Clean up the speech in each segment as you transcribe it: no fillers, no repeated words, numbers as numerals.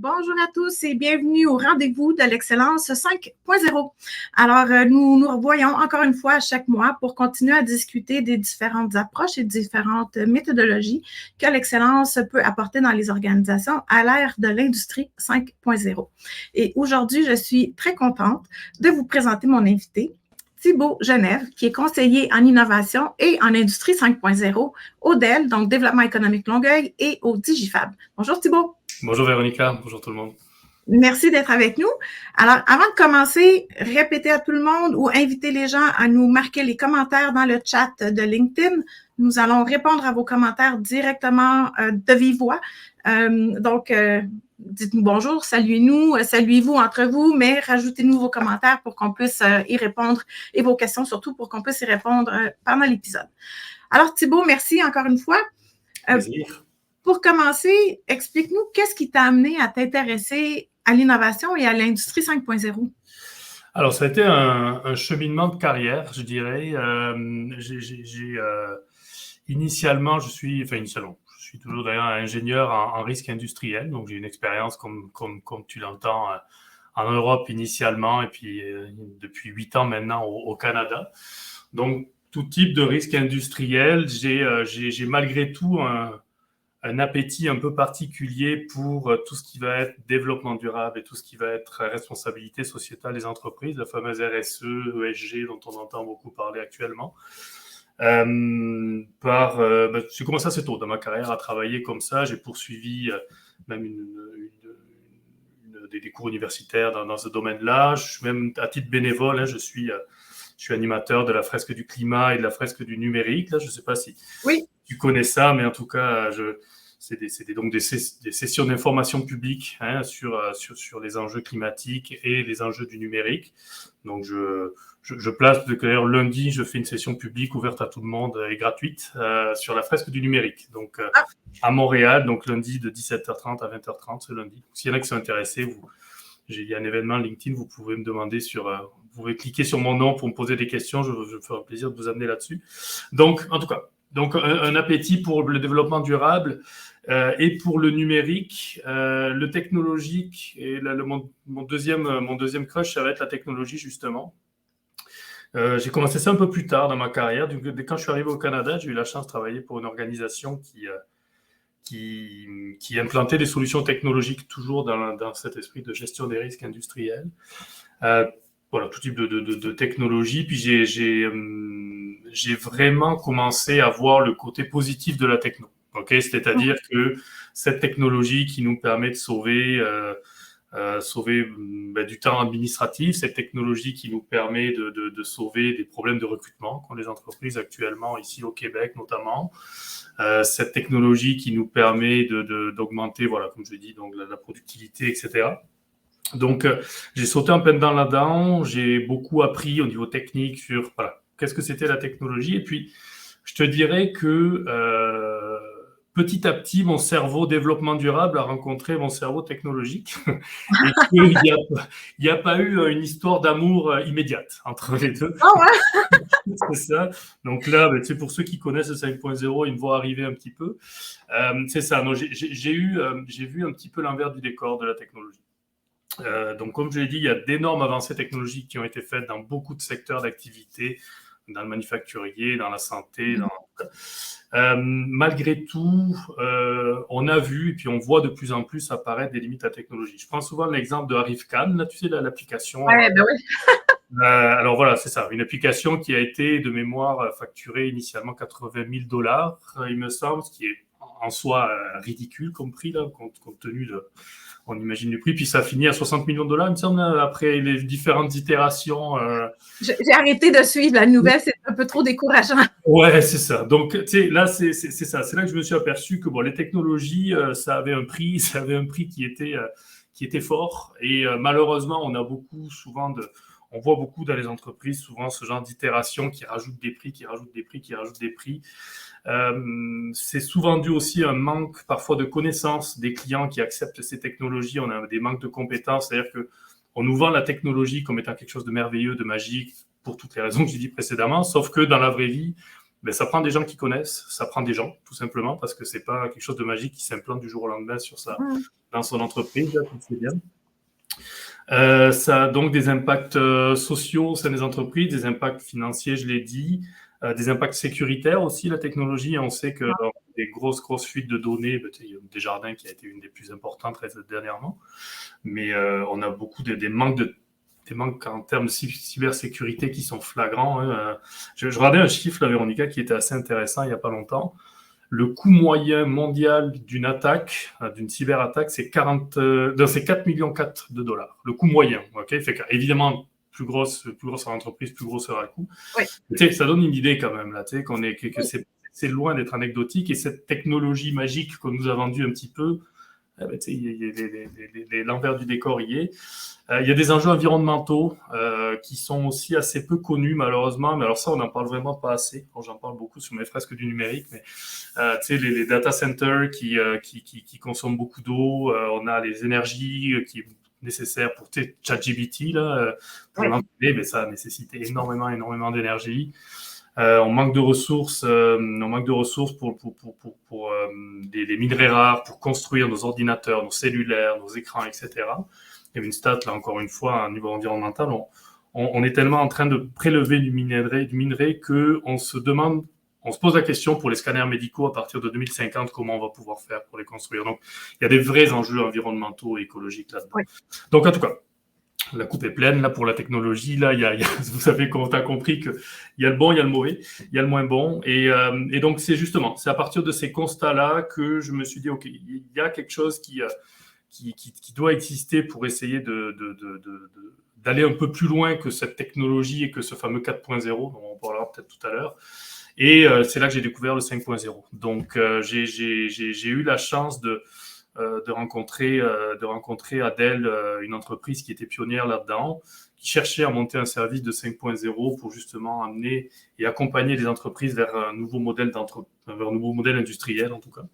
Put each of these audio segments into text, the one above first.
Bonjour à tous et bienvenue au rendez-vous de l'excellence 5.0. Alors, nous nous revoyons encore une fois chaque mois pour continuer à discuter des différentes approches et différentes méthodologies que l'excellence peut apporter dans les organisations à l'ère de l'industrie 5.0. Et aujourd'hui, je suis très contente de vous présenter mon invité, Thibault Genève, qui est conseiller en innovation et en industrie 5.0 au DEL, donc Développement économique Longueuil, et au Digifab. Bonjour Thibault. Bonjour Véronica, bonjour tout le monde. Merci d'être avec nous. Alors, avant de commencer, répétez à tout le monde ou invitez les gens à nous marquer les commentaires dans le chat de LinkedIn. Nous allons répondre à vos commentaires directement de vive voix. Dites-nous bonjour, saluez-nous, saluez-vous entre vous, mais rajoutez-nous vos commentaires pour qu'on puisse y répondre et vos questions surtout pour qu'on puisse y répondre pendant l'épisode. Alors Thibault, merci encore une fois. Plaisir. Pour commencer, explique-nous qu'est-ce qui t'a amené à t'intéresser à l'innovation et à l'industrie 5.0? Alors, ça a été un cheminement de carrière, je dirais. Initialement, je suis toujours d'ailleurs ingénieur en risque industriel, donc j'ai une expérience comme tu l'entends en Europe initialement et puis depuis 8 ans maintenant au Canada. Donc, tout type de risque industriel, j'ai malgré tout un appétit un peu particulier pour tout ce qui va être développement durable et tout ce qui va être responsabilité sociétale des entreprises, la fameuse RSE, ESG dont on entend beaucoup parler actuellement. J'ai commencé assez tôt dans ma carrière à travailler comme ça. J'ai poursuivi même des cours universitaires dans ce domaine-là. Je suis même à titre bénévole, hein, je suis animateur de la fresque du climat et de la fresque du numérique. Là, je ne sais pas si tu connais ça, mais en tout cas, c'est des sessions d'information publique sur les enjeux climatiques et les enjeux du numérique. Donc, je place, d'ailleurs, lundi, je fais une session publique ouverte à tout le monde et gratuite sur la fresque du numérique. Donc, à Montréal, donc lundi de 17h30 à 20h30, ce lundi. S'il y en a qui sont intéressés, il y a un événement LinkedIn, vous pouvez me demander vous pouvez cliquer sur mon nom pour me poser des questions, je me ferai plaisir de vous amener là-dessus. Donc, en tout cas, un appétit pour le développement durable et pour le numérique, le technologique et mon deuxième crush, ça va être la technologie justement. J'ai commencé ça un peu plus tard dans ma carrière. Quand je suis arrivé au Canada, j'ai eu la chance de travailler pour une organisation qui implantait des solutions technologiques toujours dans cet esprit de gestion des risques industriels. Voilà, tout type de technologie. Puis j'ai vraiment commencé à voir le côté positif de la techno. Okay, c'est-à-dire que cette technologie qui nous permet de sauver du temps administratif, cette technologie qui nous permet de sauver des problèmes de recrutement qu'ont les entreprises actuellement ici au Québec notamment, cette technologie qui nous permet d'augmenter, voilà, comme je dis, donc la productivité, etc. Donc, j'ai sauté en plein dedans là-dedans, j'ai beaucoup appris au niveau technique sur qu'est-ce que c'était la technologie. Et puis, je te dirais que petit à petit, mon cerveau développement durable a rencontré mon cerveau technologique et qu'il n'y a pas eu une histoire d'amour immédiate entre les deux. Oh ouais. C'est ça. Donc là, pour ceux qui connaissent le 5.0, ils me voient arriver un petit peu. C'est ça. J'ai vu un petit peu l'envers du décor de la technologie. Donc, comme je l'ai dit, il y a d'énormes avancées technologiques qui ont été faites dans beaucoup de secteurs d'activité, dans le manufacturier, dans la santé. Malgré tout, on a vu et puis on voit de plus en plus apparaître des limites à la technologie. Je prends souvent l'exemple de Arrivcan, là, tu sais, l'application. Ouais, ben oui. Alors voilà, c'est ça, une application qui a été de mémoire facturée initialement $80,000, il me semble, ce qui est en soi ridicule comme prix, là, compte tenu on imagine le prix, puis ça finit à $60 millions, il me semble, après les différentes itérations. J'ai arrêté de suivre la nouvelle, c'est un peu trop décourageant. Ouais, c'est ça. Donc, tu sais, là, c'est ça. C'est là que je me suis aperçu que les technologies, ça avait un prix qui était fort. Et malheureusement, on voit beaucoup dans les entreprises souvent ce genre d'itération qui rajoute des prix. C'est souvent dû aussi à un manque parfois de connaissances des clients qui acceptent ces technologies. On a des manques de compétences, c'est-à-dire que on nous vend la technologie comme étant quelque chose de merveilleux, de magique, pour toutes les raisons que j'ai dit précédemment, sauf que dans la vraie vie, Ben, ça prend des gens qui connaissent, ça prend des gens, tout simplement, parce que c'est pas quelque chose de magique qui s'implante du jour au lendemain dans son entreprise, là, c'est bien. Ça a donc des impacts sociaux au sein des entreprises, des impacts financiers, je l'ai dit, des impacts sécuritaires aussi, la technologie. On sait que des grosses fuites de données, il y a Desjardins qui a été une des plus importantes dernièrement, mais on a beaucoup des manques en termes de cybersécurité qui sont flagrants. Hein. Je regardais un chiffre, là, Véronica, qui était assez intéressant il n'y a pas longtemps. Le coût moyen mondial d'une attaque, d'une cyberattaque, c'est 4,4 millions de dollars. Le coût moyen, ok. Fait évidemment, plus grosse l'entreprise, plus gros sera le coût. Oui. Ça donne une idée quand même là, que c'est loin d'être anecdotique, et cette technologie magique qu'on nous a vendue un petit peu, l'envers du décor y est. Il y a des enjeux environnementaux qui sont aussi assez peu connus malheureusement, mais alors ça on n'en parle vraiment pas assez. Bon, j'en parle beaucoup sur mes fresques du numérique, mais les data centers qui consomment beaucoup d'eau, on a les énergies qui est nécessaire pour ChatGPT là, pour l'entraîner, mais ça a nécessité énormément d'énergie. On manque de ressources, pour des minerais rares pour construire nos ordinateurs, nos cellulaires, nos écrans, etc. Il y a une stat là encore une fois à un niveau environnemental. On est tellement en train de prélever du minerai que on se pose la question pour les scanners médicaux à partir de 2050 comment on va pouvoir faire pour les construire. Donc il y a des vrais enjeux environnementaux et écologiques là-dedans. Oui. Donc en tout cas, la coupe est pleine là pour la technologie. Là, vous savez qu'on a compris qu'il y a le bon, il y a le mauvais, il y a le moins bon. Et donc, c'est à partir de ces constats-là que je me suis dit, OK, il y a quelque chose qui doit exister pour essayer d'aller un peu plus loin que cette technologie et que ce fameux 4.0 dont on parlera peut-être tout à l'heure. Et c'est là que j'ai découvert le 5.0. Donc, j'ai eu la chance de rencontrer Adèle, une entreprise qui était pionnière là-dedans, qui cherchait à monter un service de 5.0 pour justement amener et accompagner les entreprises vers un nouveau modèle industriel en tout cas.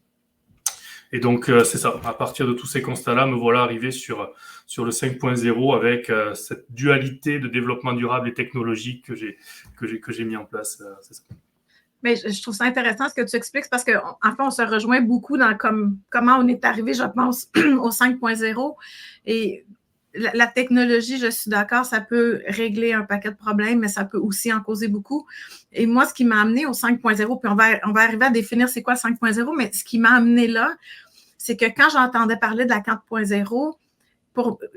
Et donc c'est ça, à partir de tous ces constats-là, me voilà arrivé sur le 5.0 avec cette dualité de développement durable et technologique que j'ai mis en place. C'est ça. Mais je trouve ça intéressant ce que tu expliques parce qu'en fait, on se rejoint beaucoup dans comment on est arrivé, je pense, au 5.0. Et la technologie, je suis d'accord, ça peut régler un paquet de problèmes, mais ça peut aussi en causer beaucoup. Et moi, ce qui m'a amené au 5.0, puis on va arriver à définir c'est quoi 5.0, mais ce qui m'a amené là, c'est que quand j'entendais parler de la 4.0,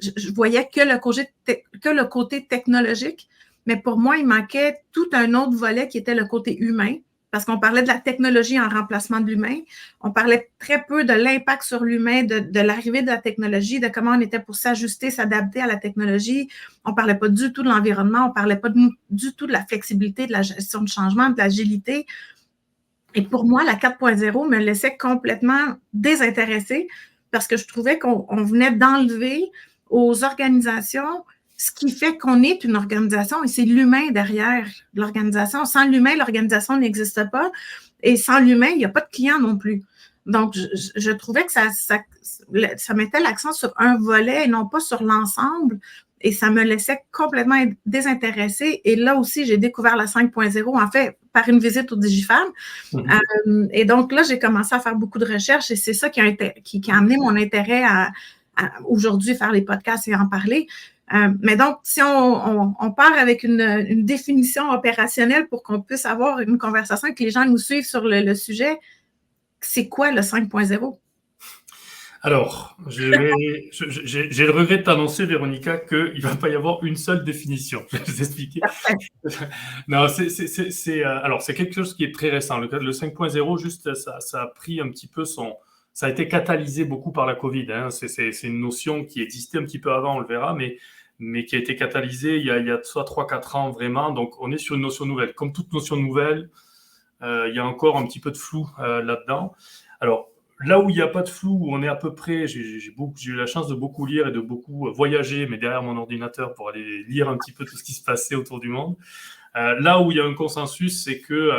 je voyais que le côté technologique, mais pour moi, il manquait tout un autre volet qui était le côté humain. Parce qu'on parlait de la technologie en remplacement de l'humain. On parlait très peu de l'impact sur l'humain, de l'arrivée de la technologie, de comment on était pour s'ajuster, s'adapter à la technologie. On ne parlait pas du tout de l'environnement, on ne parlait pas du tout de la flexibilité, de la gestion de changement, de l'agilité. Et pour moi, la 4.0 me laissait complètement désintéressée parce que je trouvais qu'on venait d'enlever aux organisations ce qui fait qu'on est une organisation et c'est l'humain derrière l'organisation. Sans l'humain, l'organisation n'existe pas et sans l'humain, il n'y a pas de client non plus. Donc, je trouvais que ça mettait l'accent sur un volet et non pas sur l'ensemble et ça me laissait complètement désintéressée. Et là aussi, j'ai découvert la 5.0, en fait, par une visite au Digifam. Et donc là, j'ai commencé à faire beaucoup de recherches et c'est ça qui a amené mon intérêt à aujourd'hui faire les podcasts et en parler. Mais donc, si on part avec une définition opérationnelle pour qu'on puisse avoir une conversation et que les gens nous suivent sur le sujet, c'est quoi le 5.0? Alors, j'ai le regret de t'annoncer, Véronica, qu'il ne va pas y avoir une seule définition. Je vais vous expliquer. Non, alors, c'est quelque chose qui est très récent. Le 5.0, juste, ça a pris un petit peu ça a été catalysé beaucoup par la Covid. Hein. C'est une notion qui existait un petit peu avant, on le verra, mais qui a été catalysée il y a soit 3-4 ans vraiment. Donc, on est sur une notion nouvelle. Comme toute notion nouvelle, il y a encore un petit peu de flou là-dedans. Alors, là où il n'y a pas de flou, où on est à peu près, j'ai eu la chance de beaucoup lire et de beaucoup voyager, mais derrière mon ordinateur pour aller lire un petit peu tout ce qui se passait autour du monde. Là où il y a un consensus, c'est que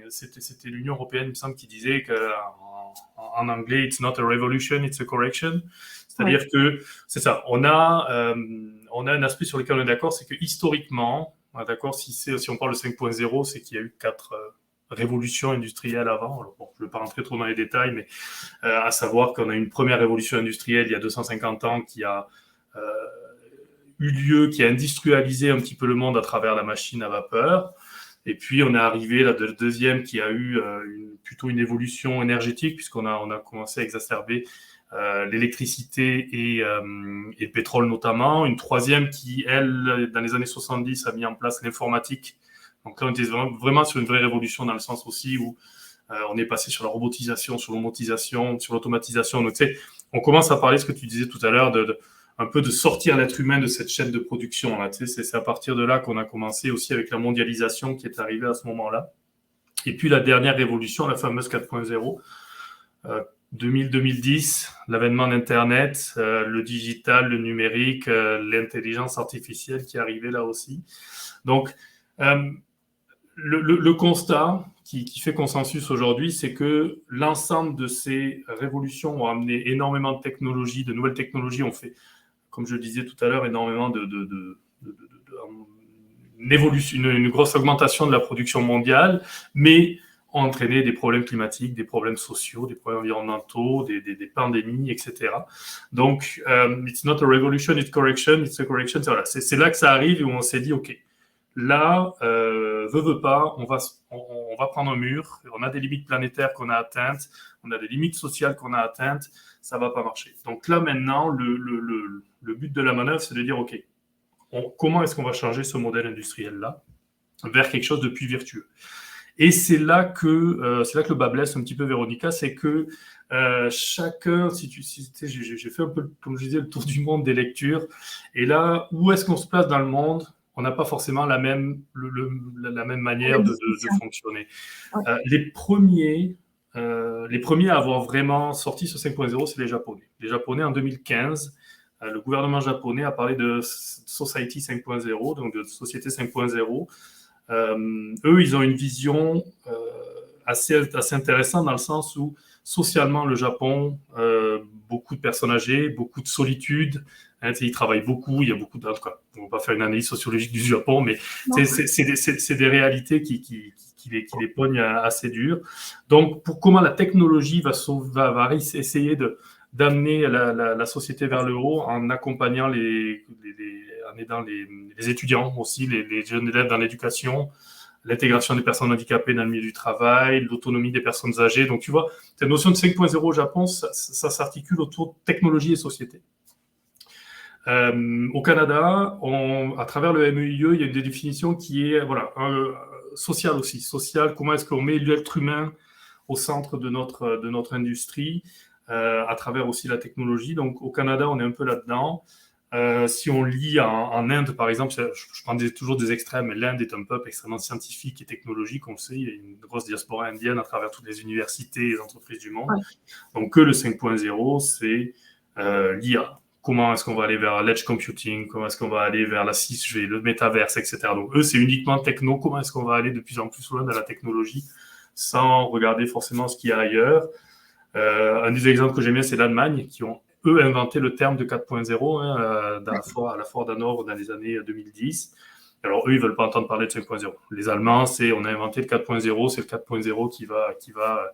c'était l'Union européenne, il me semble, qui disait qu'en anglais, it's not a revolution, it's a correction. C'est-à-dire que c'est ça. On a un aspect sur lequel on est d'accord, c'est que historiquement, d'accord, si on parle de 5.0, c'est qu'il y a eu révolution industrielle avant. Alors, bon, je ne vais pas rentrer trop dans les détails, mais à savoir qu'on a une première révolution industrielle il y a 250 ans qui a eu lieu, qui a industrialisé un petit peu le monde à travers la machine à vapeur. Et puis, on est arrivé à la deuxième qui a eu plutôt une évolution énergétique, puisqu'on a commencé à exacerber l'électricité et le pétrole notamment. Une troisième qui, elle, dans les années 70, a mis en place l'informatique. Donc là, on était vraiment sur une vraie révolution dans le sens aussi où on est passé sur la robotisation, sur l'automatisation. Donc, tu sais, on commence à parler, ce que tu disais tout à l'heure, un peu de sortir l'être humain de cette chaîne de production. Là, tu sais, c'est à partir de là qu'on a commencé aussi avec la mondialisation qui est arrivée à ce moment-là. Et puis la dernière révolution, la fameuse 4.0, 2000-2010, l'avènement d'Internet, le digital, le numérique, l'intelligence artificielle qui est arrivée là aussi. Donc, le constat qui fait consensus aujourd'hui, c'est que l'ensemble de ces révolutions ont amené énormément de technologies, de nouvelles technologies, ont fait, comme je le disais tout à l'heure, énormément une grosse augmentation de la production mondiale, mais ont entraîné des problèmes climatiques, des problèmes sociaux, des problèmes environnementaux, des pandémies, etc. Donc, it's not a revolution, it's correction, it's a correction. Voilà, c'est là que ça arrive et où on s'est dit, OK, là, veut pas, on va prendre un mur, on a des limites planétaires qu'on a atteintes, on a des limites sociales qu'on a atteintes, ça va pas marcher. Donc là, maintenant, le but de la manœuvre, c'est de dire, OK, comment est-ce qu'on va changer ce modèle industriel-là vers quelque chose de plus vertueux. Et c'est là que le bas blesse un petit peu, Véronica, c'est que chacun, j'ai fait un peu, comme je disais, le tour du monde des lectures, et là, où est-ce qu'on se place dans le monde ? On n'a pas forcément la même manière de fonctionner. Ouais. Les premiers à avoir vraiment sorti ce 5.0, c'est les Japonais. Les Japonais, en 2015, le gouvernement japonais a parlé de Society 5.0, donc de Société 5.0. Eux, ils ont une vision assez intéressante dans le sens où, socialement, le Japon, beaucoup de personnes âgées, beaucoup de solitude, hein, ils travaillent beaucoup, il y a beaucoup en tout cas, on ne va pas faire une analyse sociologique du Japon, mais c'est des réalités qui les pognent assez dur. Donc, comment la technologie va essayer d'amener la société vers le haut en accompagnant en aidant les étudiants aussi, les jeunes élèves dans l'éducation, l'intégration des personnes handicapées dans le milieu du travail, l'autonomie des personnes âgées. Donc, tu vois, cette notion de 5.0 au Japon, ça s'articule autour de technologie et société. Au Canada, à travers le MEIE, il y a des définitions qui est sociale aussi. Sociale, comment est-ce qu'on met l'être humain au centre de notre industrie, à travers aussi la technologie. Donc, au Canada, on est un peu là-dedans. Si on lit en Inde, par exemple, je prends toujours des extrêmes, mais l'Inde est un peuple extrêmement scientifique et technologique, on le sait, il y a une grosse diaspora indienne à travers toutes les universités et les entreprises du monde. Ouais. Donc, le 5.0, c'est l'IA. Comment est-ce qu'on va aller vers l'edge computing, comment est-ce qu'on va aller vers la 6G, le métaverse, etc. Donc, eux, c'est uniquement techno, comment est-ce qu'on va aller de plus en plus loin dans la technologie sans regarder forcément ce qu'il y a ailleurs. Un des exemples que j'aime bien, c'est l'Allemagne, qui ont eux inventé le terme de 4.0 à la Ford Hanovre dans les années 2010. Alors eux, ils veulent pas entendre parler de 5.0. Les Allemands, on a inventé le 4.0, c'est le 4.0 qui va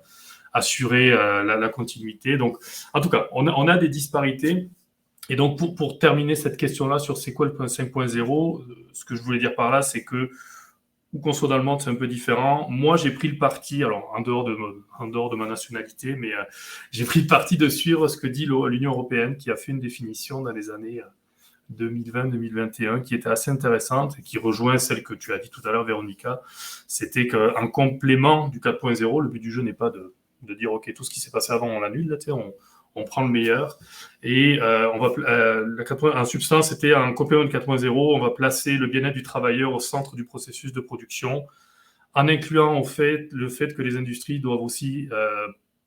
assurer la continuité. Donc, en tout cas, on a des disparités. Et donc, pour terminer cette question-là sur c'est quoi le 5.0, ce que je voulais dire par là, c'est que où qu'on soit dans le monde, c'est un peu différent. Moi, j'ai pris le parti, alors en dehors de ma nationalité, mais j'ai pris le parti de suivre ce que dit l'Union européenne, qui a fait une définition dans les années 2020-2021, qui était assez intéressante et qui rejoint celle que tu as dit tout à l'heure, Véronica. C'était qu'en complément du 4.0, le but du jeu n'est pas de dire, OK, tout ce qui s'est passé avant, on l'annule, là, on prend le meilleur. Et en substance, c'était un complément de 4.0. On va placer le bien-être du travailleur au centre du processus de production, en incluant le fait que les industries doivent aussi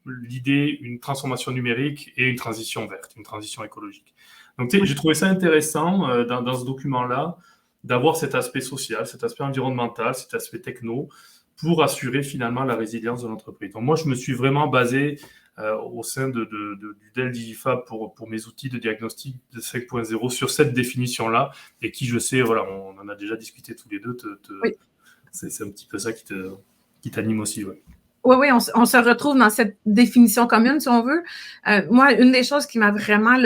l'idée une transformation numérique et une transition verte, une transition écologique. Donc, j'ai trouvé ça intéressant dans ce document-là d'avoir cet aspect social, cet aspect environnemental, cet aspect techno, pour assurer finalement la résilience de l'entreprise. Donc, moi, je me suis vraiment basé au sein du Dell Digifab pour mes outils de diagnostic de 5.0 sur cette définition-là, et qui, je sais, voilà, on en a déjà discuté tous les deux, oui. C'est un petit peu ça qui t'anime aussi, ouais. Oui, on se retrouve dans cette définition commune, si on veut. Moi, une des choses qui m'a vraiment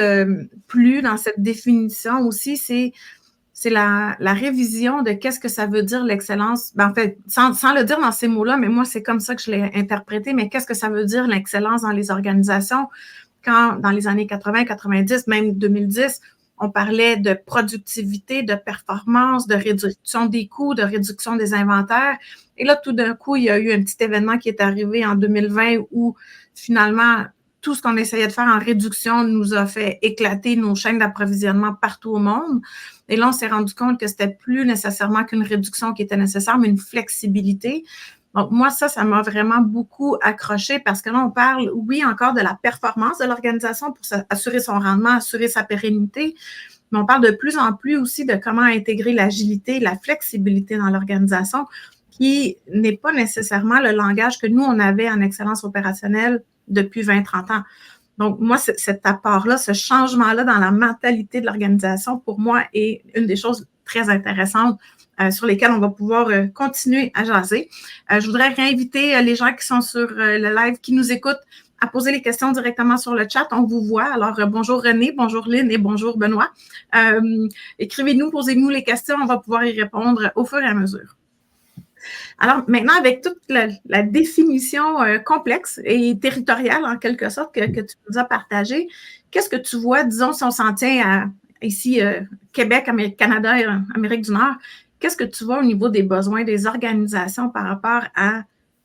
plu dans cette définition aussi, c'est la révision de qu'est-ce que ça veut dire l'excellence. En fait, sans le dire dans ces mots-là, mais moi, c'est comme ça que je l'ai interprété, mais qu'est-ce que ça veut dire l'excellence dans les organisations quand, dans les années 80, 90, même 2010, on parlait de productivité, de performance, de réduction des coûts, de réduction des inventaires. Et là, tout d'un coup, il y a eu un petit événement qui est arrivé en 2020 où finalement, tout ce qu'on essayait de faire en réduction nous a fait éclater nos chaînes d'approvisionnement partout au monde. Et là, on s'est rendu compte que c'était plus nécessairement qu'une réduction qui était nécessaire, mais une flexibilité. Donc, moi, ça m'a vraiment beaucoup accroché parce que là, on parle, oui, encore de la performance de l'organisation pour assurer son rendement, assurer sa pérennité, mais on parle de plus en plus aussi de comment intégrer l'agilité, la flexibilité dans l'organisation, qui n'est pas nécessairement le langage que nous, on avait en excellence opérationnelle depuis 20-30 ans. Donc, moi, cet apport-là, ce changement-là dans la mentalité de l'organisation, pour moi, est une des choses très intéressantes sur lesquelles on va pouvoir continuer à jaser. Je voudrais réinviter les gens qui sont sur le live, qui nous écoutent, à poser les questions directement sur le chat. On vous voit. Alors, bonjour René, bonjour Lynn et bonjour Benoît. Écrivez-nous, posez-nous les questions. On va pouvoir y répondre au fur et à mesure. Alors, maintenant, avec toute la définition complexe et territoriale, en quelque sorte, que tu nous as partagée, qu'est-ce que tu vois, disons, si on s'en tient à ici, Québec, Canada et Amérique du Nord, qu'est-ce que tu vois au niveau des besoins des organisations par rapport à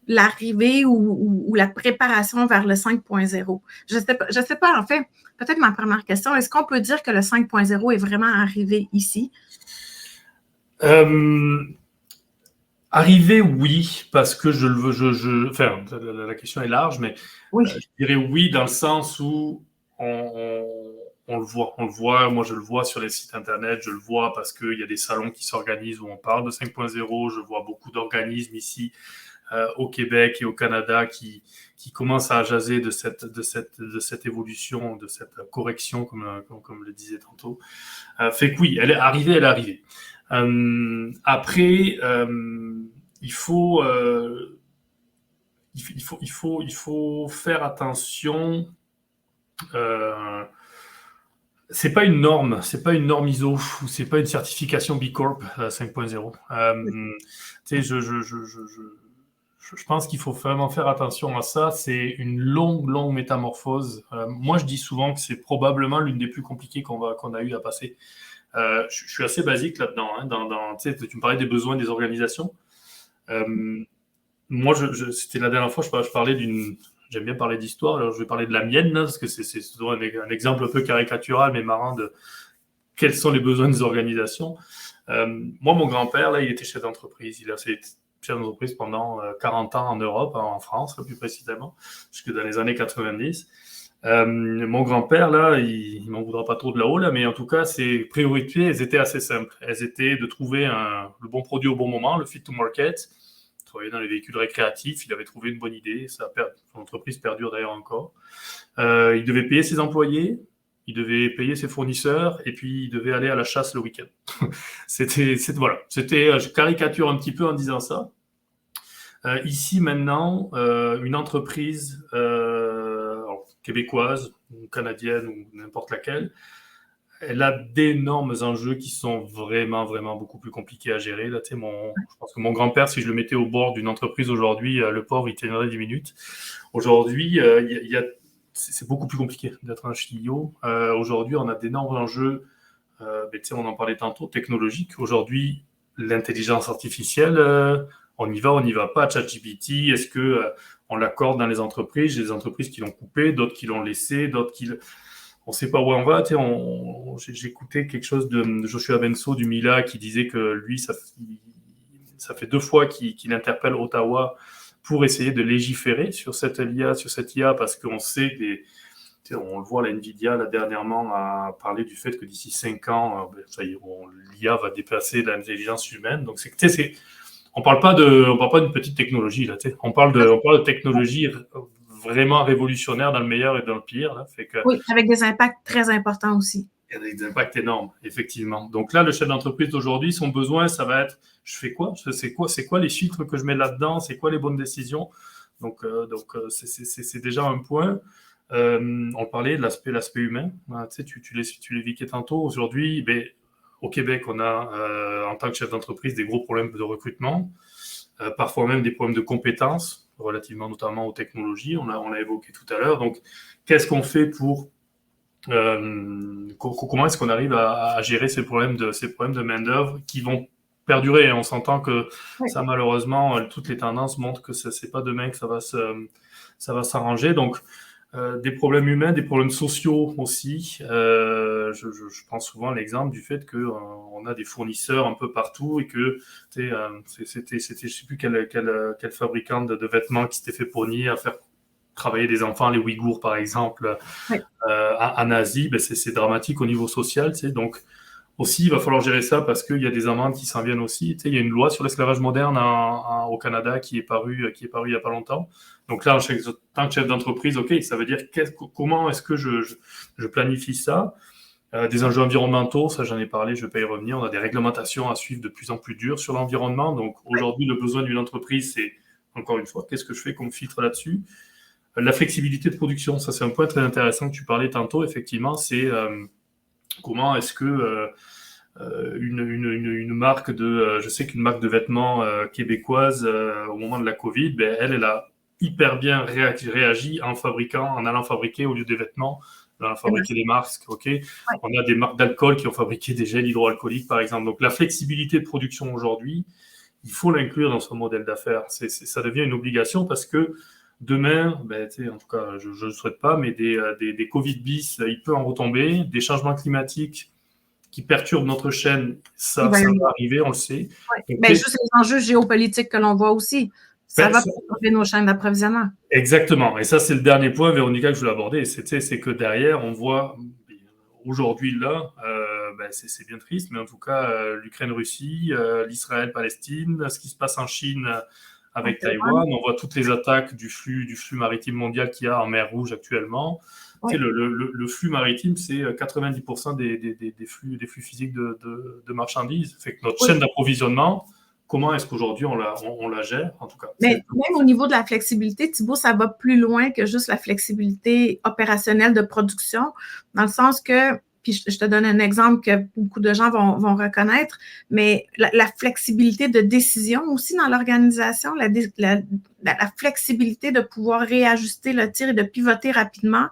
l'arrivée ou la préparation vers le 5.0? Je sais pas, en fait, peut-être ma première question, est-ce qu'on peut dire que le 5.0 est vraiment arrivé ici? Arriver, oui, parce que je le veux. Enfin, la question est large, mais oui. Je dirais oui dans le sens où on le voit. Moi, je le vois sur les sites internet. Je le vois parce qu'il y a des salons qui s'organisent où on parle de 5.0. Je vois beaucoup d'organismes ici au Québec et au Canada qui commencent à jaser de cette évolution, de cette correction, comme le disait tantôt. Fait que oui, elle est arrivée. Après, il faut faire attention. C'est pas une norme ISO ou c'est pas une certification B Corp 5.0. Tu sais, je pense qu'il faut vraiment faire attention à ça. C'est une longue métamorphose. Moi, je dis souvent que c'est probablement l'une des plus compliquées qu'on a eu à passer. Je suis assez basique là-dedans. Hein, tu me parlais des besoins des organisations. Moi, c'était la dernière fois, je parlais d'une... J'aime bien parler d'histoire, alors je vais parler de la mienne, là, parce que c'est un exemple un peu caricatural, mais marrant de quels sont les besoins des organisations. Moi, mon grand-père, là, il était chef d'entreprise. Il a été chef d'entreprise pendant 40 ans en Europe, en France, là, plus précisément, jusque dans les années 90. Mon grand-père, là, il m'en voudra pas trop de là-haut, là, mais en tout cas, ses priorités, elles étaient assez simples. Elles étaient de trouver le bon produit au bon moment, le fit to market. Il travaillait dans les véhicules récréatifs, il avait trouvé une bonne idée, son entreprise perdure d'ailleurs encore. Il devait payer ses employés, il devait payer ses fournisseurs, et puis il devait aller à la chasse le week-end. Voilà, je caricature un petit peu en disant ça. Ici, maintenant, une entreprise québécoise ou canadienne ou n'importe laquelle, elle a d'énormes enjeux qui sont vraiment beaucoup plus compliqués à gérer. Là, je pense que mon grand-père, si je le mettais au bord d'une entreprise aujourd'hui, le pauvre, il tiendrait 10 minutes. Aujourd'hui, c'est beaucoup plus compliqué d'être un CEO. Aujourd'hui, on a d'énormes enjeux, on en parlait tantôt, technologiques. Aujourd'hui, l'intelligence artificielle, on y va pas, ChatGPT, est-ce que on l'accorde dans les entreprises? J'ai des entreprises qui l'ont coupé, d'autres qui l'ont laissé, d'autres qui... On ne sait pas où on va. J'ai écouté quelque chose de Joshua Benso du Mila qui disait que lui, ça fait 2 fois qu'il interpelle Ottawa pour essayer de légiférer sur cette IA parce qu'on sait on le voit, la Nvidia, là, dernièrement, a parlé du fait que d'ici 5 ans, l'IA va dépasser l'intelligence humaine. Donc, on parle pas d'une petite technologie, là, on parle de technologie vraiment révolutionnaire dans le meilleur et dans le pire. Là, oui, avec des impacts très importants aussi. Il y a des impacts énormes, effectivement. Donc là, le chef d'entreprise d'aujourd'hui, son besoin, ça va être, je fais quoi? C'est quoi les chiffres que je mets là-dedans? C'est quoi les bonnes décisions? Donc c'est déjà un point. On parlait de l'aspect humain. Tu sais, tu l'évoquais tantôt. Aujourd'hui, au Québec, on a, en tant que chef d'entreprise, des gros problèmes de recrutement, parfois même des problèmes de compétences, relativement notamment aux technologies. On l'a évoqué tout à l'heure. Donc, qu'est-ce qu'on fait pour comment est-ce qu'on arrive à gérer ces problèmes de main-d'œuvre qui vont perdurer? On s'entend que ça, malheureusement, toutes les tendances montrent que c'est pas demain que ça va s'arranger. Donc, des problèmes humains, des problèmes sociaux aussi. Je prends souvent l'exemple du fait que on a des fournisseurs un peu partout et que c'était je sais plus quel fabricant de vêtements qui s'était fait pogner à faire travailler des enfants, les Ouïghours par exemple, en Asie. C'est dramatique au niveau social, tu sais. Donc aussi, il va falloir gérer ça parce qu'il y a des amendes qui s'en viennent aussi. Tu sais, il y a une loi sur l'esclavage moderne au Canada qui est parue il y a pas longtemps. Donc là, en tant que chef d'entreprise, ok, ça veut dire comment est-ce que je planifie ça? Des enjeux environnementaux, ça j'en ai parlé, je ne vais pas y revenir. On a des réglementations à suivre de plus en plus dures sur l'environnement. Donc aujourd'hui, le besoin d'une entreprise, c'est, encore une fois, qu'est-ce que je fais comme filtre là-dessus? La flexibilité de production, ça c'est un point très intéressant que tu parlais tantôt, effectivement, c'est comment est-ce que une marque je sais qu'une marque de vêtements québécoise au moment de la Covid, elle a hyper bien réagi en allant fabriquer au lieu des vêtements, en allant fabriquer des masques, ok. On a des marques d'alcool qui ont fabriqué des gels hydroalcooliques par exemple. Donc la flexibilité de production aujourd'hui, il faut l'inclure dans son modèle d'affaires. Ça devient une obligation parce que demain, en tout cas, je ne le souhaite pas, mais des Covid bis, il peut en retomber, des changements climatiques qui perturbent notre chaîne, ça va arriver, on le sait. Donc, juste les enjeux géopolitiques que l'on voit aussi, ça va perturber nos chaînes d'approvisionnement. Exactement. Et ça, c'est le dernier point, Véronica, que je voulais aborder. C'est que derrière, on voit aujourd'hui là, c'est bien triste, mais en tout cas, l'Ukraine-Russie, l'Israël-Palestine, ce qui se passe en Chine avec Taïwan, on voit toutes les attaques du flux maritime mondial qu'il y a en mer Rouge actuellement. Tu sais, le flux maritime, c'est 90% des flux physiques de marchandises. Fait que notre chaîne d'approvisionnement, comment est-ce qu'aujourd'hui on la gère, en tout cas? Mais même au niveau de la flexibilité, Thibault, ça va plus loin que juste la flexibilité opérationnelle de production, dans le sens que, puis je te donne un exemple que beaucoup de gens vont reconnaître, mais la flexibilité de décision aussi dans l'organisation, la flexibilité de pouvoir réajuster le tir et de pivoter rapidement,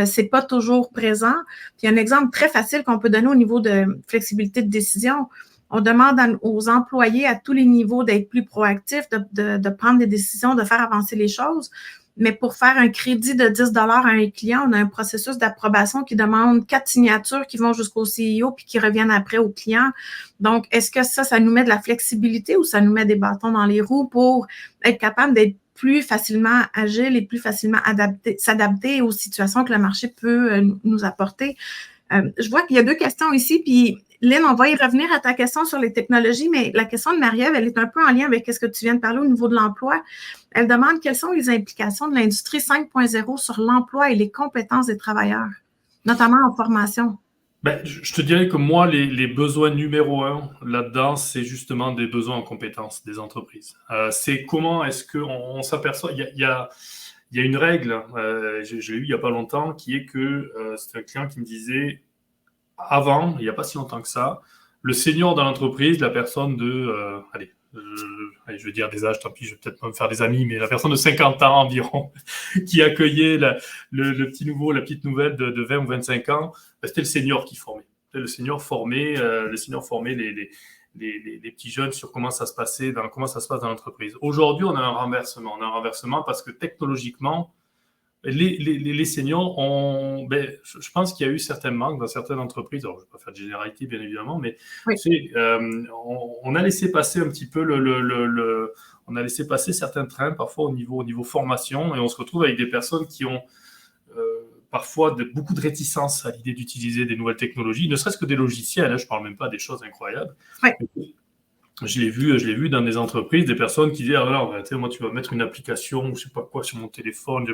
c'est pas toujours présent. Puis un exemple très facile qu'on peut donner au niveau de flexibilité de décision, on demande aux employés à tous les niveaux d'être plus proactifs, de prendre des décisions, de faire avancer les choses. Mais pour faire un crédit de 10 $ à un client, on a un processus d'approbation qui demande 4 signatures qui vont jusqu'au CEO puis qui reviennent après au client. Donc, est-ce que ça nous met de la flexibilité ou ça nous met des bâtons dans les roues pour être capable d'être plus facilement agile et plus facilement s'adapter aux situations que le marché peut nous apporter? Je vois qu'il y a 2 questions ici, puis Lynn, on va y revenir à ta question sur les technologies, mais la question de Marie-Ève, elle est un peu en lien avec ce que tu viens de parler au niveau de l'emploi. Elle demande quelles sont les implications de l'industrie 5.0 sur l'emploi et les compétences des travailleurs, notamment en formation. Je te dirais que moi, les besoins numéro 1 là-dedans, c'est justement des besoins en compétences des entreprises. C'est comment est-ce qu'on s'aperçoit, il y a une règle, j'ai eu il n'y a pas longtemps, qui est que c'est un client qui me disait, avant, il n'y a pas si longtemps que ça, le senior dans l'entreprise, la personne de, je vais dire des âges, tant pis, je vais peut-être pas me faire des amis, mais la personne de 50 ans environ, qui accueillait le petit nouveau, la petite nouvelle de 20 ou 25 ans, c'était le senior qui formait. Le senior formait les petits jeunes sur comment ça se passe dans l'entreprise. Aujourd'hui, on a un renversement. On a un renversement parce que technologiquement, les seniors je pense qu'il y a eu certains manques dans certaines entreprises. Alors, je ne vais pas faire de généralité, bien évidemment, mais oui. On a laissé passer un petit peu on a laissé passer certains trains, parfois au niveau formation, et on se retrouve avec des personnes qui ont parfois beaucoup de réticence à l'idée d'utiliser des nouvelles technologies, ne serait-ce que des logiciels. Je ne parle même pas des choses incroyables. Oui. Je l'ai vu dans des entreprises, des personnes qui disent, ah non, moi, tu vas mettre une application, je sais pas quoi, sur mon téléphone.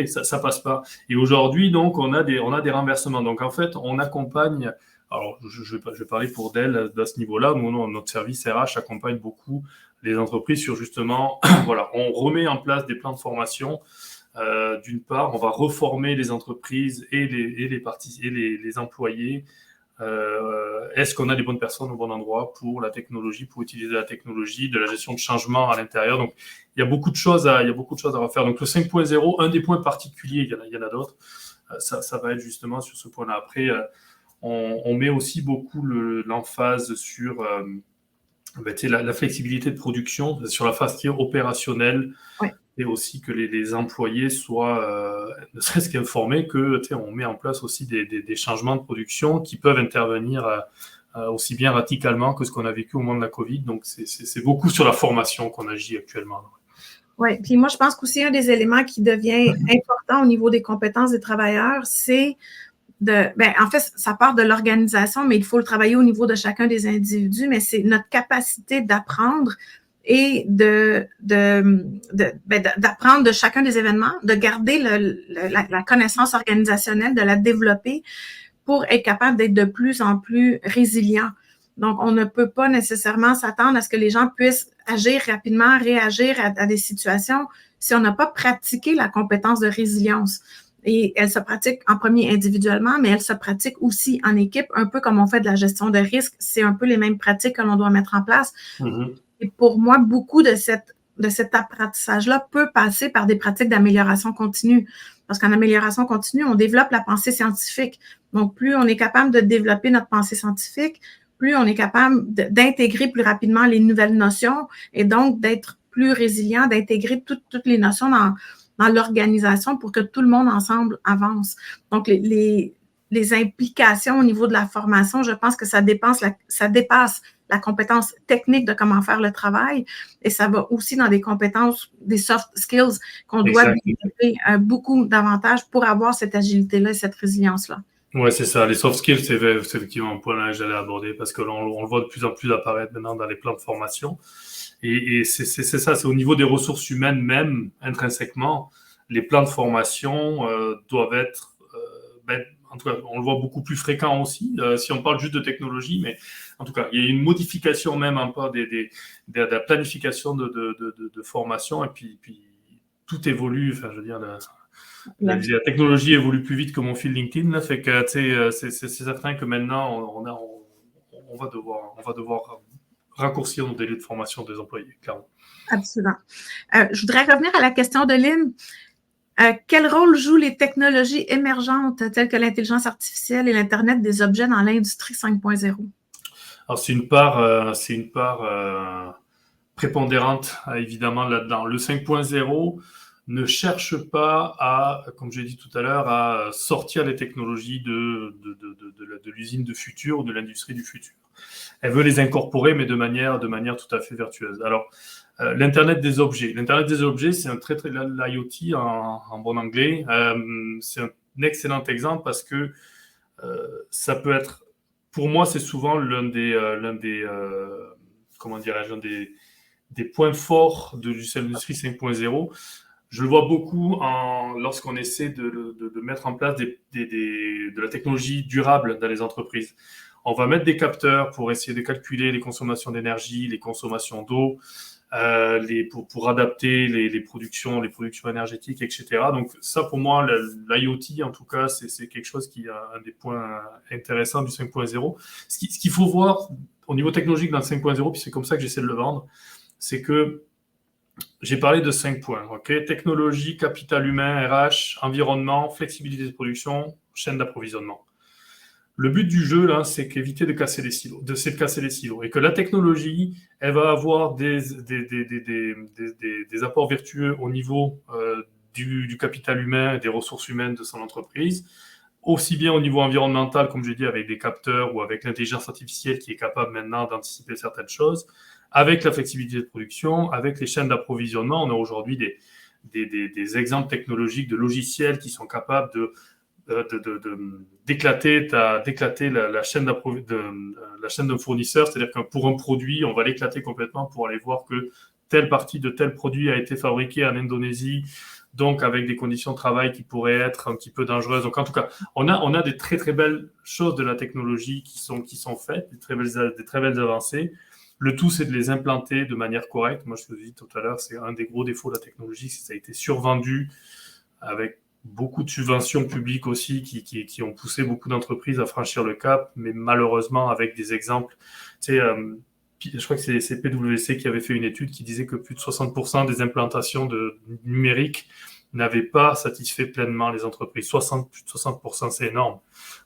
Ça passe pas. Et aujourd'hui, donc, on a des renversements. Donc, en fait, on accompagne, alors, je vais parler pour Dell à ce niveau-là. Nous, notre service RH accompagne beaucoup les entreprises sur justement, voilà, on remet en place des plans de formation. D'une part, on va reformer les entreprises et les employés. Est-ce qu'on a les bonnes personnes au bon endroit pour la technologie, pour utiliser la technologie, de la gestion de changement à l'intérieur. Donc, il y a beaucoup de choses à refaire. Donc, le 5.0, un des points particuliers, il y en a d'autres, ça va être justement sur ce point-là. Après, on met aussi beaucoup l'emphase sur la flexibilité de production, sur la phase opérationnelle. Ouais. Et aussi que les employés soient ne serait-ce qu'informés que on met en place aussi des changements de production qui peuvent intervenir aussi bien radicalement que ce qu'on a vécu au moment de la Covid. Donc, c'est beaucoup sur la formation qu'on agit actuellement. Oui, puis moi, je pense qu'aussi un des éléments qui devient important au niveau des compétences des travailleurs, c'est en fait, ça part de l'organisation, mais il faut le travailler au niveau de chacun des individus, mais c'est notre capacité d'apprendre et d'apprendre de chacun des événements, de garder la connaissance organisationnelle, de la développer pour être capable d'être de plus en plus résilient. Donc, on ne peut pas nécessairement s'attendre à ce que les gens puissent agir rapidement, réagir à des situations si on n'a pas pratiqué la compétence de résilience. Et elle se pratique en premier individuellement, mais elle se pratique aussi en équipe, un peu comme on fait de la gestion de risque. C'est un peu les mêmes pratiques que l'on doit mettre en place. Mm-hmm. Et pour moi, beaucoup de cet apprentissage-là peut passer par des pratiques d'amélioration continue. Parce qu'en amélioration continue, on développe la pensée scientifique. Donc, plus on est capable de développer notre pensée scientifique, plus on est capable d'intégrer plus rapidement les nouvelles notions et donc d'être plus résilient, d'intégrer toutes les notions dans l'organisation pour que tout le monde ensemble avance. Donc, les implications au niveau de la formation, je pense que ça dépasse la compétence technique de comment faire le travail et ça va aussi dans des compétences, des soft skills qu'on doit développer beaucoup davantage pour avoir cette agilité-là et cette résilience-là. Oui, c'est ça. Les soft skills, c'est effectivement un point là que j'allais aborder parce que on le voit de plus en plus apparaître maintenant dans les plans de formation. Et c'est ça, c'est au niveau des ressources humaines même, intrinsèquement, les plans de formation doivent être, en tout cas, on le voit beaucoup plus fréquent aussi, si on parle juste de technologie, mais en tout cas, il y a une modification même un peu de la planification de formation et puis tout évolue, enfin, je veux dire, la technologie évolue plus vite que mon fil LinkedIn, là, fait que c'est certain que maintenant, on va devoir raccourcir nos délais de formation des employés, clairement. Absolument. Je voudrais revenir à la question de Lynn. Quel rôle jouent les technologies émergentes telles que l'intelligence artificielle et l'Internet des objets dans l'industrie 5.0? Alors, c'est une part prépondérante, évidemment, là-dedans. Le 5.0 ne cherche pas à, comme j'ai dit tout à l'heure, à sortir les technologies de l'usine de futur ou de l'industrie du futur. Elle veut les incorporer, mais de manière tout à fait vertueuse. Alors, l'Internet des objets. L'Internet des objets, c'est un très l'IoT en bon anglais. C'est un excellent exemple parce que ça peut être, pour moi, c'est souvent l'un des points forts de l'industrie 5.0. Je le vois beaucoup lorsqu'on essaie de mettre en place de la technologie durable dans les entreprises. On va mettre des capteurs pour essayer de calculer les consommations d'énergie, les consommations d'eau, pour adapter les productions énergétiques, etc. Donc ça, pour moi, l'IoT, en tout cas, c'est quelque chose qui est un des points intéressants du 5.0. Ce qu'il faut voir au niveau technologique dans le 5.0, puis c'est comme ça que j'essaie de le vendre, c'est que j'ai parlé de 5 points. Okay, technologie, capital humain, RH, environnement, flexibilité de production, chaîne d'approvisionnement. Le but du jeu, là, c'est qu'éviter de casser les silos. Et que la technologie, elle va avoir des apports vertueux au niveau du capital humain et des ressources humaines de son entreprise, aussi bien au niveau environnemental, comme j'ai dit, avec des capteurs ou avec l'intelligence artificielle qui est capable maintenant d'anticiper certaines choses, avec la flexibilité de production, avec les chaînes d'approvisionnement. On a aujourd'hui des exemples technologiques de logiciels qui sont capables d'éclater la chaîne d'un fournisseur, c'est-à-dire que pour un produit, on va l'éclater complètement pour aller voir que telle partie de tel produit a été fabriquée en Indonésie, donc avec des conditions de travail qui pourraient être un petit peu dangereuses. Donc en tout cas, on a des très très belles choses de la technologie qui sont faites, des très belles avancées. Le tout, c'est de les implanter de manière correcte. Moi, je vous ai dit tout à l'heure, c'est un des gros défauts de la technologie, c'est que ça a été survendu avec beaucoup de subventions publiques aussi qui ont poussé beaucoup d'entreprises à franchir le cap, mais malheureusement avec des exemples. Tu sais, je crois que c'est PwC qui avait fait une étude qui disait que plus de 60% des implantations numériques n'avaient pas satisfait pleinement les entreprises. Plus de 60%, c'est énorme.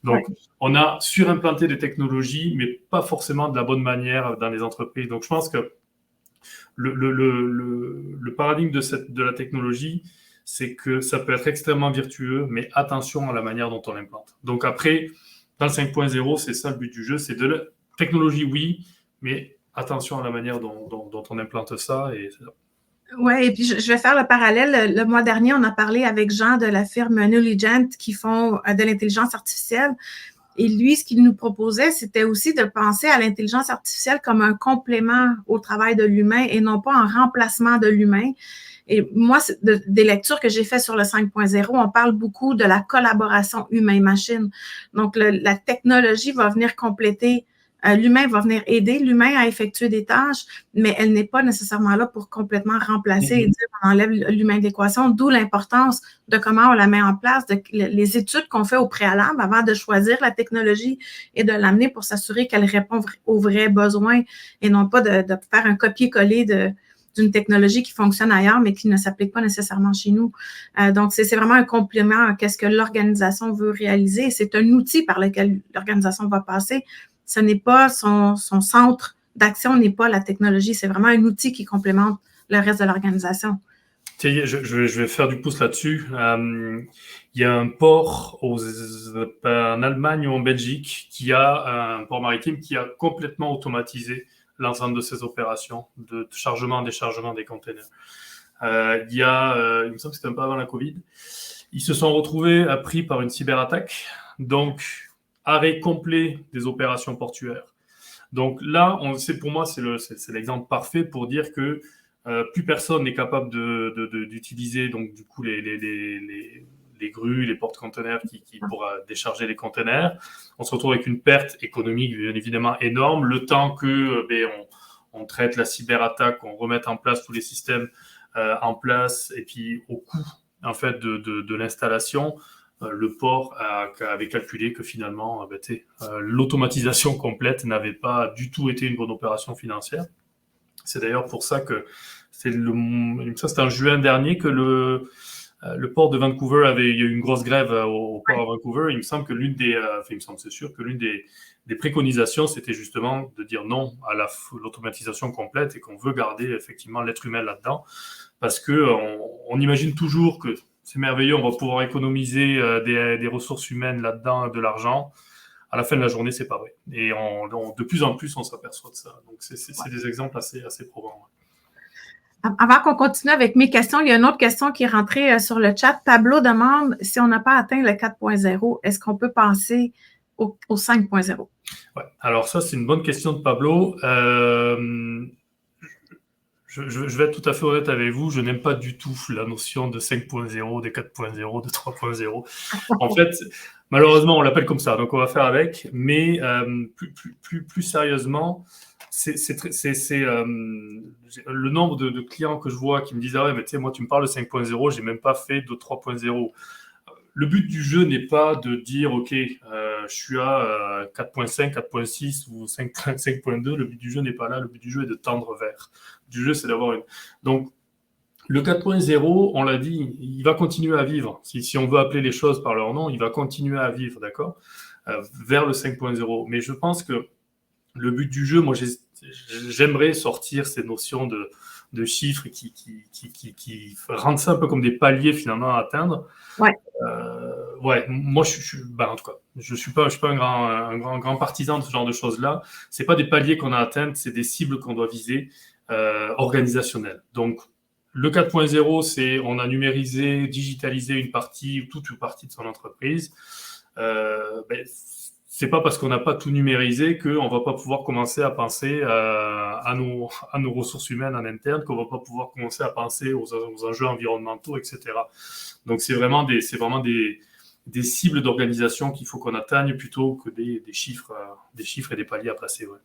Donc, on a surimplanté des technologies, mais pas forcément de la bonne manière dans les entreprises. Donc, je pense que le paradigme de la technologie, c'est que ça peut être extrêmement vertueux, mais attention à la manière dont on l'implante. Donc après, dans le 5.0, c'est ça le but du jeu, c'est de la technologie, oui, mais attention à la manière dont on implante ça. Oui, et puis je vais faire le parallèle. Le mois dernier, on a parlé avec Jean de la firme Newligent qui font de l'intelligence artificielle. Et lui, ce qu'il nous proposait, c'était aussi de penser à l'intelligence artificielle comme un complément au travail de l'humain et non pas un remplacement de l'humain. Et moi, des lectures que j'ai faites sur le 5.0, on parle beaucoup de la collaboration humain-machine. Donc, la technologie va venir compléter, l'humain va venir aider l'humain à effectuer des tâches, mais elle n'est pas nécessairement là pour complètement remplacer et dire qu'on enlève l'humain de l'équation, d'où l'importance de comment on la met en place, les études qu'on fait au préalable avant de choisir la technologie et de l'amener pour s'assurer qu'elle répond aux vrais besoins et non pas de faire un copier-coller d'une technologie qui fonctionne ailleurs, mais qui ne s'applique pas nécessairement chez nous. Donc, c'est vraiment un complément à ce que l'organisation veut réaliser. C'est un outil par lequel l'organisation va passer. Ce n'est pas son centre d'action, n'est pas la technologie. C'est vraiment un outil qui complémente le reste de l'organisation. Je vais faire du pouce là-dessus. Il y a un port en Allemagne ou en Belgique qui a un port maritime qui a complètement automatisé l'ensemble de ces opérations de chargement, déchargement des containers. Il me semble que c'était un peu avant la Covid, ils se sont retrouvés pris par une cyberattaque, donc arrêt complet des opérations portuaires. Donc là, pour moi, c'est l'exemple parfait pour dire que plus personne n'est capable d'utiliser donc du coup les grues, les porte-conteneurs qui pourra décharger les conteneurs. On se retrouve avec une perte économique bien évidemment énorme. Le temps que on traite la cyberattaque, on remette en place tous les systèmes en place, et puis au coût en fait de l'installation, le port avait calculé que finalement l'automatisation complète n'avait pas du tout été une bonne opération financière. C'est d'ailleurs pour ça que c'était en juin dernier que le port de Vancouver il y a eu une grosse grève au port de Vancouver. Il me semble que c'est sûr que l'une des préconisations, c'était justement de dire non à l'automatisation complète et qu'on veut garder effectivement l'être humain là-dedans, parce que on imagine toujours que c'est merveilleux, on va pouvoir économiser des ressources humaines là-dedans, de l'argent. À la fin de la journée, c'est pas vrai. Et de plus en plus, on s'aperçoit de ça. Donc, c'est des exemples assez probants. Avant qu'on continue avec mes questions, il y a une autre question qui est rentrée sur le chat. Pablo demande si on n'a pas atteint le 4.0, est-ce qu'on peut passer au 5.0? Ouais. Alors ça, c'est une bonne question de Pablo. Je vais être tout à fait honnête avec vous, je n'aime pas du tout la notion de 5.0, de 4.0, de 3.0. En fait, malheureusement, on l'appelle comme ça, donc on va faire avec. Mais plus sérieusement, le nombre de clients que je vois qui me disent « Ah ouais, mais tu sais, moi, tu me parles de 5.0, j'ai même pas fait de 3.0 ». Le but du jeu n'est pas de dire « Ok, je suis à 4.5, 4.6 ou 5.2 ». Le but du jeu n'est pas là, le but du jeu est de tendre vers. Du jeu, c'est d'avoir une... Donc, le 4.0, on l'a dit, il va continuer à vivre. Si on veut appeler les choses par leur nom, il va continuer à vivre, d'accord, vers le 5.0. Mais je pense que le but du jeu, moi, j'aimerais sortir ces notions de chiffres qui rendent ça un peu comme des paliers finalement à atteindre. Ouais. Moi, en tout cas, je suis pas un grand partisan de ce genre de choses-là. C'est pas des paliers qu'on a atteints, c'est des cibles qu'on doit viser organisationnelles. Donc, Le 4.0, c'est on a numérisé, digitalisé une partie, toute une partie de son entreprise. C'est pas parce qu'on n'a pas tout numérisé qu'on va pas pouvoir commencer à penser à nos ressources humaines en interne, qu'on va pas pouvoir commencer à penser aux enjeux environnementaux, etc. Donc c'est vraiment des cibles d'organisation qu'il faut qu'on atteigne plutôt que des chiffres et des paliers à passer. Ouais.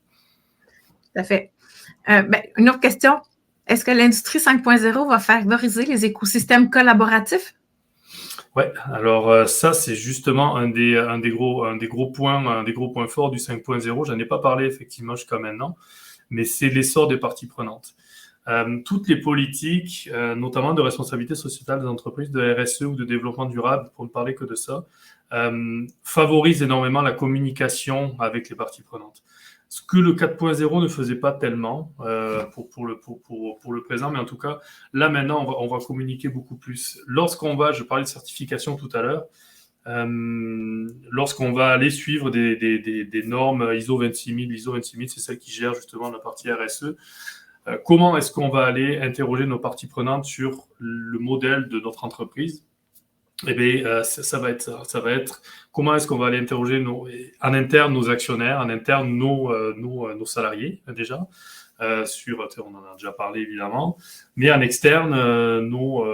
Tout à fait. Une autre question. Est-ce que l'industrie 5.0 va favoriser les écosystèmes collaboratifs? Ouais, alors ça c'est justement un des gros points forts du 5.0. J'en ai pas parlé effectivement jusqu'à maintenant, mais c'est l'essor des parties prenantes. Toutes les politiques, notamment de responsabilité sociétale des entreprises, de RSE ou de développement durable, pour ne parler que de ça, favorisent énormément la communication avec les parties prenantes. Ce que le 4.0 ne faisait pas tellement pour le présent, mais en tout cas, là maintenant, on va communiquer beaucoup plus. Je parlais de certification tout à l'heure, lorsqu'on va aller suivre des normes ISO 26000, c'est celle qui gère justement la partie RSE, comment est-ce qu'on va aller interroger nos parties prenantes sur le modèle de notre entreprise? Eh bien, ça va être comment est-ce qu'on va aller interroger en interne nos actionnaires, en interne nos salariés déjà, on en a déjà parlé évidemment, mais en externe nos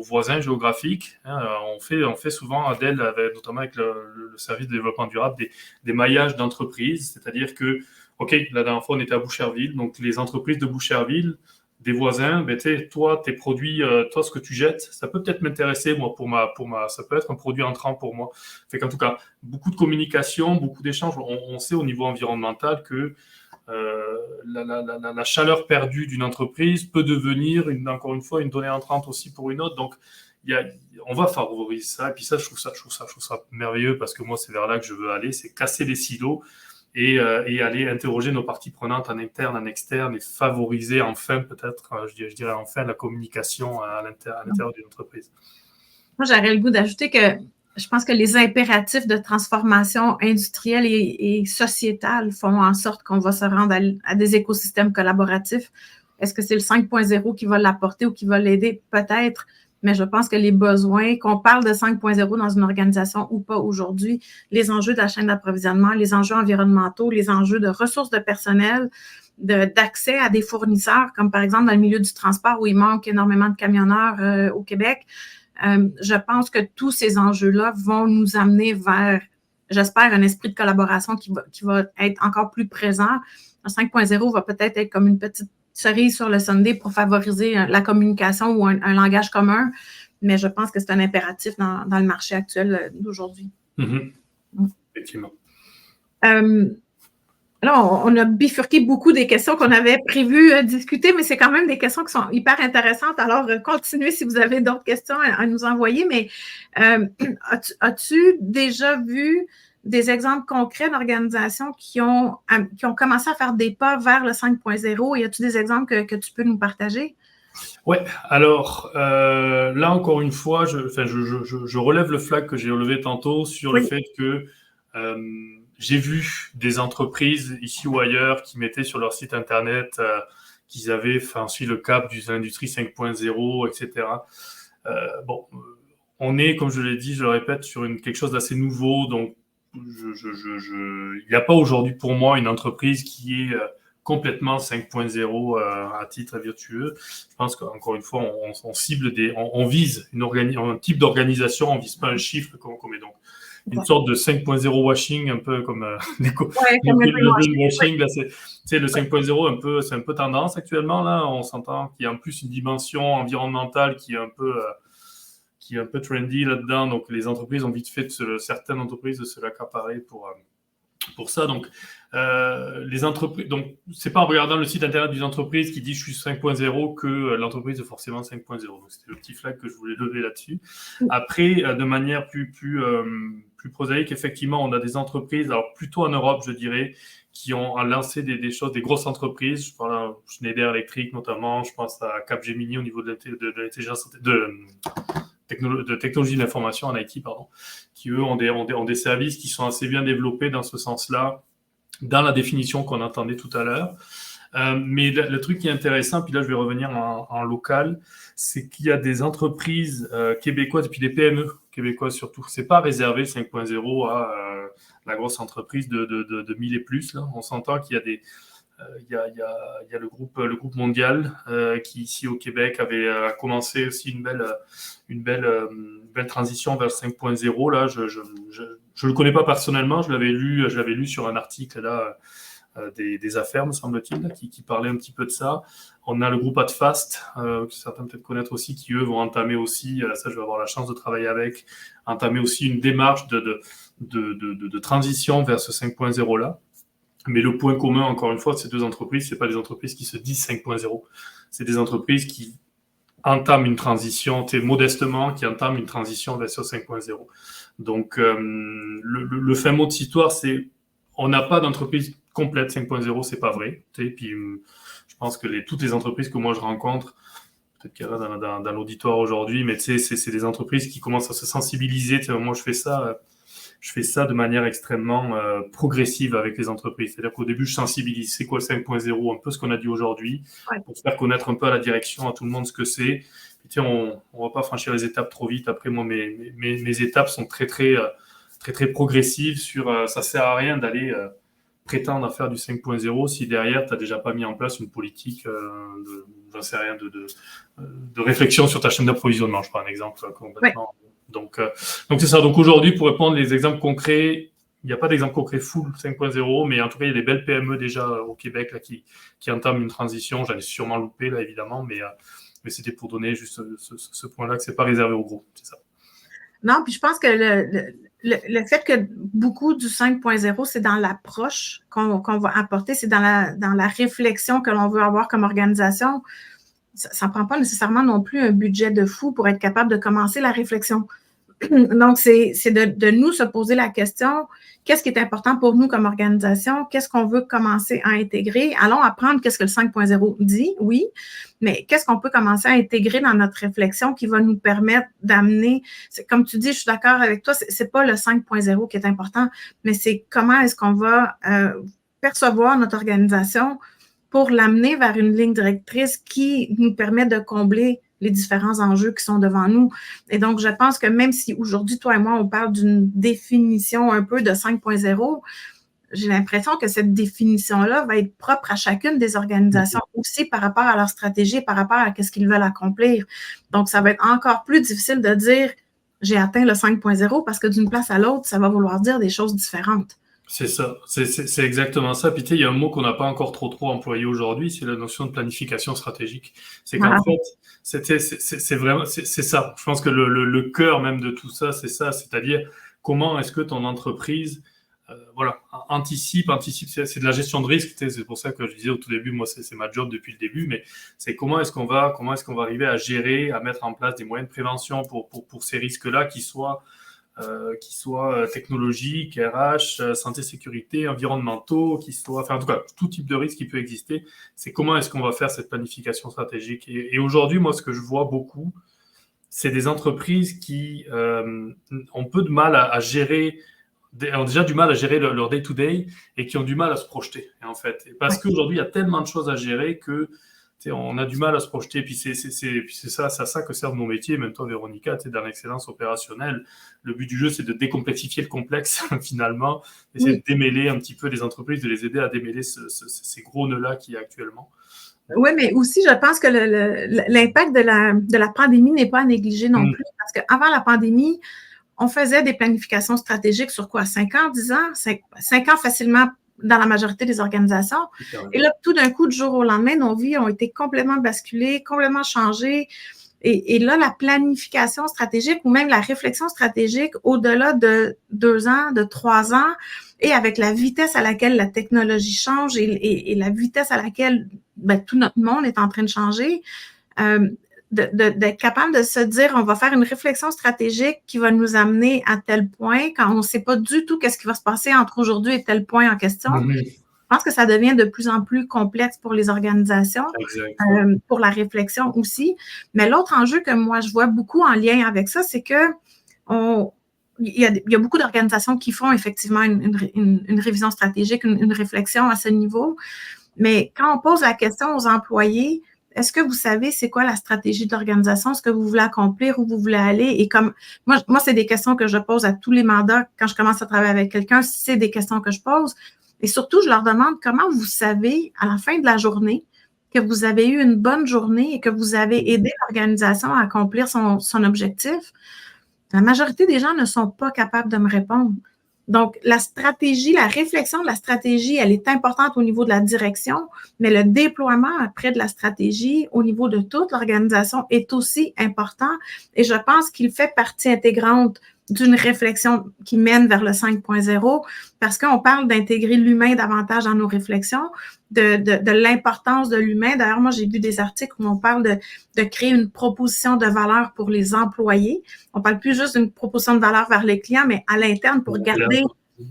voisins géographiques. On fait souvent notamment avec le service de développement durable des maillages d'entreprises, c'est-à-dire que la dernière fois on était à Boucherville, donc les entreprises de Boucherville, des voisins, toi, tes produits, toi, ce que tu jettes, ça peut peut-être m'intéresser, moi, ça peut être un produit entrant pour moi. Fait qu'en tout cas, beaucoup de communication, beaucoup d'échanges. On sait au niveau environnemental que la chaleur perdue d'une entreprise peut devenir, encore une fois, une donnée entrante aussi pour une autre. Donc, on va favoriser ça. Et puis ça, je trouve ça merveilleux parce que moi, c'est vers là que je veux aller, c'est casser les silos. Et aller interroger nos parties prenantes en interne, en externe et favoriser enfin peut-être, je dirais enfin, la communication à l'intérieur d'une entreprise. Moi, j'aurais le goût d'ajouter que je pense que les impératifs de transformation industrielle et sociétale font en sorte qu'on va se rendre à des écosystèmes collaboratifs. Est-ce que c'est le 5.0 qui va l'apporter ou qui va l'aider? Peut-être. Mais je pense que les besoins, qu'on parle de 5.0 dans une organisation ou pas aujourd'hui, les enjeux de la chaîne d'approvisionnement, les enjeux environnementaux, les enjeux de ressources de personnel, d'accès à des fournisseurs, comme par exemple dans le milieu du transport où il manque énormément de camionneurs au Québec, je pense que tous ces enjeux-là vont nous amener vers, j'espère, un esprit de collaboration qui va être encore plus présent. Le 5.0 va peut-être être comme une petite cerise sur le sundae pour favoriser la communication ou un langage commun, mais je pense que c'est un impératif dans le marché actuel d'aujourd'hui. Effectivement. Là, on a bifurqué beaucoup des questions qu'on avait prévu discuter, mais c'est quand même des questions qui sont hyper intéressantes. Alors, continuez si vous avez d'autres questions à nous envoyer, mais as-tu déjà vu des exemples concrets d'organisations qui ont commencé à faire des pas vers le 5.0? Y a-t-il des exemples que tu peux nous partager? Oui, alors là encore une fois, je relève le flag que j'ai relevé tantôt sur le fait que j'ai vu des entreprises ici ou ailleurs qui mettaient sur leur site internet qu'ils avaient franchi le cap d'une industrie 5.0, etc. On est, comme je l'ai dit, je le répète, sur quelque chose d'assez nouveau, donc il n'y a pas aujourd'hui pour moi une entreprise qui est complètement 5.0 à titre virtueux. Je pense qu'encore une fois, on cible on vise un type d'organisation, on vise pas un chiffre qu'on met donc une sorte de 5.0 washing, un peu comme le washing. Là, le 5.0 un peu, c'est un peu tendance actuellement là. On s'entend qu'il y a en plus une dimension environnementale qui est un peu trendy là-dedans. Donc les entreprises ont vite fait certaines entreprises de se l'accaparer pour ça. Donc les entreprises, donc c'est pas en regardant le site internet d'une entreprise qui dit je suis 5.0 que l'entreprise est forcément 5.0. Donc c'était le petit flag que je voulais lever là-dessus. Après, de manière plus prosaïque, effectivement, on a des entreprises, alors plutôt en Europe, je dirais, qui ont lancé des choses, des grosses entreprises. Je parle à Schneider Electric notamment, je pense à Capgemini au niveau de l'intelligence de technologie de l'information en IT, qui eux ont des services qui sont assez bien développés dans ce sens-là, dans la définition qu'on entendait tout à l'heure. Mais le truc qui est intéressant, puis là je vais revenir en local, c'est qu'il y a des entreprises québécoises et puis des PME québécoises surtout. C'est pas réservé 5.0 à la grosse entreprise de 1000 et plus. Là. On s'entend qu'il y a des il y a le groupe mondial qui ici au Québec avait commencé aussi une belle transition vers le 5.0. Là, je le connais pas personnellement, je l'avais lu sur un article là des affaires, me semble-t-il, qui parlait un petit peu de ça. On a le groupe Adfast, que certains peut-être connaître aussi, qui eux vont entamer aussi, ça je vais avoir la chance de travailler avec, entamer aussi une démarche de transition vers ce 5.0 là. Mais le point commun, encore une fois, de ces deux entreprises, c'est pas des entreprises qui se disent 5.0. C'est des entreprises qui entament une transition, modestement, qui entament une transition vers ce 5.0. Donc, le fin mot de cette histoire, c'est on n'a pas d'entreprise complète 5.0, c'est pas vrai. Puis, je pense que toutes les entreprises que moi je rencontre, peut-être qu'il y en a dans l'auditoire aujourd'hui, mais c'est des entreprises qui commencent à se sensibiliser. Moi, je fais ça de manière extrêmement progressive avec les entreprises. C'est-à-dire qu'au début, je sensibilise. C'est quoi le 5.0 ? Un peu ce qu'on a dit aujourd'hui, pour faire connaître un peu à la direction, à tout le monde ce que c'est. Puis, on va pas franchir les étapes trop vite. Après, moi, mes étapes sont très progressives sur ça sert à rien d'aller prétendre à faire du 5.0 si derrière, tu n'as déjà pas mis en place une politique j'en sais rien, de réflexion sur ta chaîne d'approvisionnement. Je prends un exemple complètement... Ouais. Donc c'est ça. Donc aujourd'hui, pour répondre les exemples concrets, il n'y a pas d'exemple concret full 5.0, mais en tout cas, il y a des belles PME déjà au Québec là, qui entament une transition. J'en ai sûrement loupé, là, évidemment, mais c'était pour donner juste ce point-là, que ce n'est pas réservé au gros. C'est ça. Non, puis je pense que le fait que beaucoup du 5.0, c'est dans l'approche qu'on va apporter, c'est dans la réflexion que l'on veut avoir comme organisation. Ça ne prend pas nécessairement non plus un budget de fou pour être capable de commencer la réflexion. Donc, c'est de nous se poser la question, qu'est-ce qui est important pour nous comme organisation? Qu'est-ce qu'on veut commencer à intégrer? Allons apprendre qu'est-ce que le 5.0 dit, oui, mais qu'est-ce qu'on peut commencer à intégrer dans notre réflexion qui va nous permettre d'amener, comme tu dis, je suis d'accord avec toi, c'est pas le 5.0 qui est important, mais c'est comment est-ce qu'on va percevoir notre organisation pour l'amener vers une ligne directrice qui nous permet de combler les différents enjeux qui sont devant nous. Et donc, je pense que même si aujourd'hui, toi et moi, on parle d'une définition un peu de 5.0, j'ai l'impression que cette définition-là va être propre à chacune des organisations aussi par rapport à leur stratégie, par rapport à ce qu'ils veulent accomplir. Donc, ça va être encore plus difficile de dire « j'ai atteint le 5.0 » parce que d'une place à l'autre, ça va vouloir dire des choses différentes. C'est ça, c'est exactement ça. Puis tu sais, il y a un mot qu'on n'a pas encore trop employé aujourd'hui, c'est la notion de planification stratégique. C'est qu'en fait, c'est vraiment, c'est ça. Je pense que le cœur même de tout ça, c'est ça. C'est-à-dire, comment est-ce que ton entreprise, anticipe, c'est de la gestion de risque. C'est pour ça que je disais au tout début, moi, c'est ma job depuis le début, mais c'est comment est-ce qu'on va arriver à gérer, à mettre en place des moyens de prévention pour ces risques-là qui soient technologiques, RH, santé, sécurité, environnementaux, en tout cas, tout type de risque qui peut exister. C'est comment est-ce qu'on va faire cette planification stratégique. Et aujourd'hui, moi, ce que je vois beaucoup, c'est des entreprises qui ont peu de mal à gérer, ont déjà du mal à gérer leur day-to-day et qui ont du mal à se projeter, en fait. Parce qu'aujourd'hui, il y a tellement de choses à gérer que on a du mal à se projeter, puis c'est ça que sert mon métier, même toi Véronica, dans l'excellence opérationnelle. Le but du jeu, c'est de décomplexifier le complexe, finalement, essayer de démêler un petit peu les entreprises, de les aider à démêler ces gros nœuds-là qu'il y a actuellement. Oui, mais aussi, je pense que l'impact de la pandémie n'est pas à négliger non plus, parce qu'avant la pandémie, on faisait des planifications stratégiques sur quoi? 5 ans, 10 ans? 5 ans facilement dans la majorité des organisations. Et là, tout d'un coup, du jour au lendemain, nos vies ont été complètement basculées, complètement changées. Et là, la planification stratégique ou même la réflexion stratégique au-delà de 2 ans, de 3 ans, et avec la vitesse à laquelle la technologie change et la vitesse à laquelle tout notre monde est en train de changer, d'être capable de se dire, on va faire une réflexion stratégique qui va nous amener à tel point quand on ne sait pas du tout qu'est-ce qui va se passer entre aujourd'hui et tel point en question. Je pense que ça devient de plus en plus complexe pour les organisations, pour la réflexion aussi. Mais l'autre enjeu que moi, je vois beaucoup en lien avec ça, c'est que il y a beaucoup d'organisations qui font effectivement une révision stratégique, une réflexion à ce niveau. Mais quand on pose la question aux employés, est-ce que vous savez c'est quoi la stratégie de l'organisation, ce que vous voulez accomplir, où vous voulez aller? Et comme moi, c'est des questions que je pose à tous les mandats quand je commence à travailler avec quelqu'un, c'est des questions que je pose. Et surtout, je leur demande comment vous savez, à la fin de la journée, que vous avez eu une bonne journée et que vous avez aidé l'organisation à accomplir son objectif. La majorité des gens ne sont pas capables de me répondre. Donc, la stratégie, la réflexion de la stratégie, elle est importante au niveau de la direction, mais le déploiement après de la stratégie au niveau de toute l'organisation est aussi important et je pense qu'il fait partie intégrante d'une réflexion qui mène vers le 5.0 parce qu'on parle d'intégrer l'humain davantage dans nos réflexions, de l'importance de l'humain. D'ailleurs, moi, j'ai vu des articles où on parle de créer une proposition de valeur pour les employés. On parle plus juste d'une proposition de valeur vers les clients, mais à l'interne pour garder,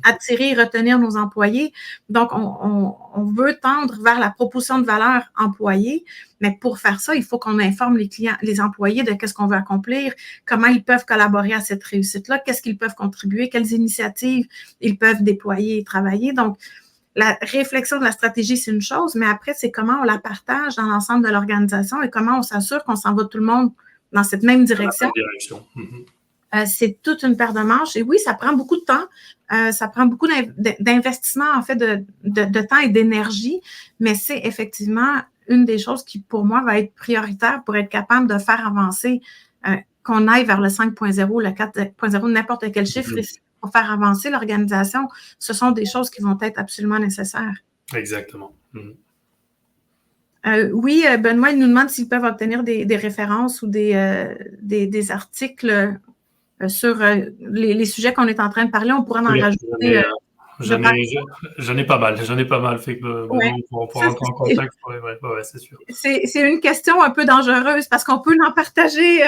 attirer et retenir nos employés. Donc, on veut tendre vers la proposition de valeur employée, mais pour faire ça, il faut qu'on informe les clients, les employés de qu'est-ce qu'on veut accomplir, comment ils peuvent collaborer à cette réussite-là, qu'est-ce qu'ils peuvent contribuer, quelles initiatives ils peuvent déployer et travailler. Donc, la réflexion de la stratégie, c'est une chose, mais après, c'est comment on la partage dans l'ensemble de l'organisation et comment on s'assure qu'on s'en va tout le monde dans cette même direction. C'est toute une paire de manches. Et oui, ça prend beaucoup de temps. Ça prend beaucoup d'investissement, en fait, de temps et d'énergie, mais c'est effectivement une des choses qui, pour moi, va être prioritaire pour être capable de faire avancer, qu'on aille vers le 5.0, le 4.0, n'importe quel chiffre ici, pour faire avancer l'organisation. Ce sont des choses qui vont être absolument nécessaires. Exactement. Oui, Benoît, il nous demande s'ils peuvent obtenir des références ou des articles sur les sujets qu'on est en train de parler. On pourra en rajouter. J'en ai pas mal. Fait que on pourra rentrer en contact. Ouais, c'est sûr. C'est une question un peu dangereuse parce qu'on peut en partager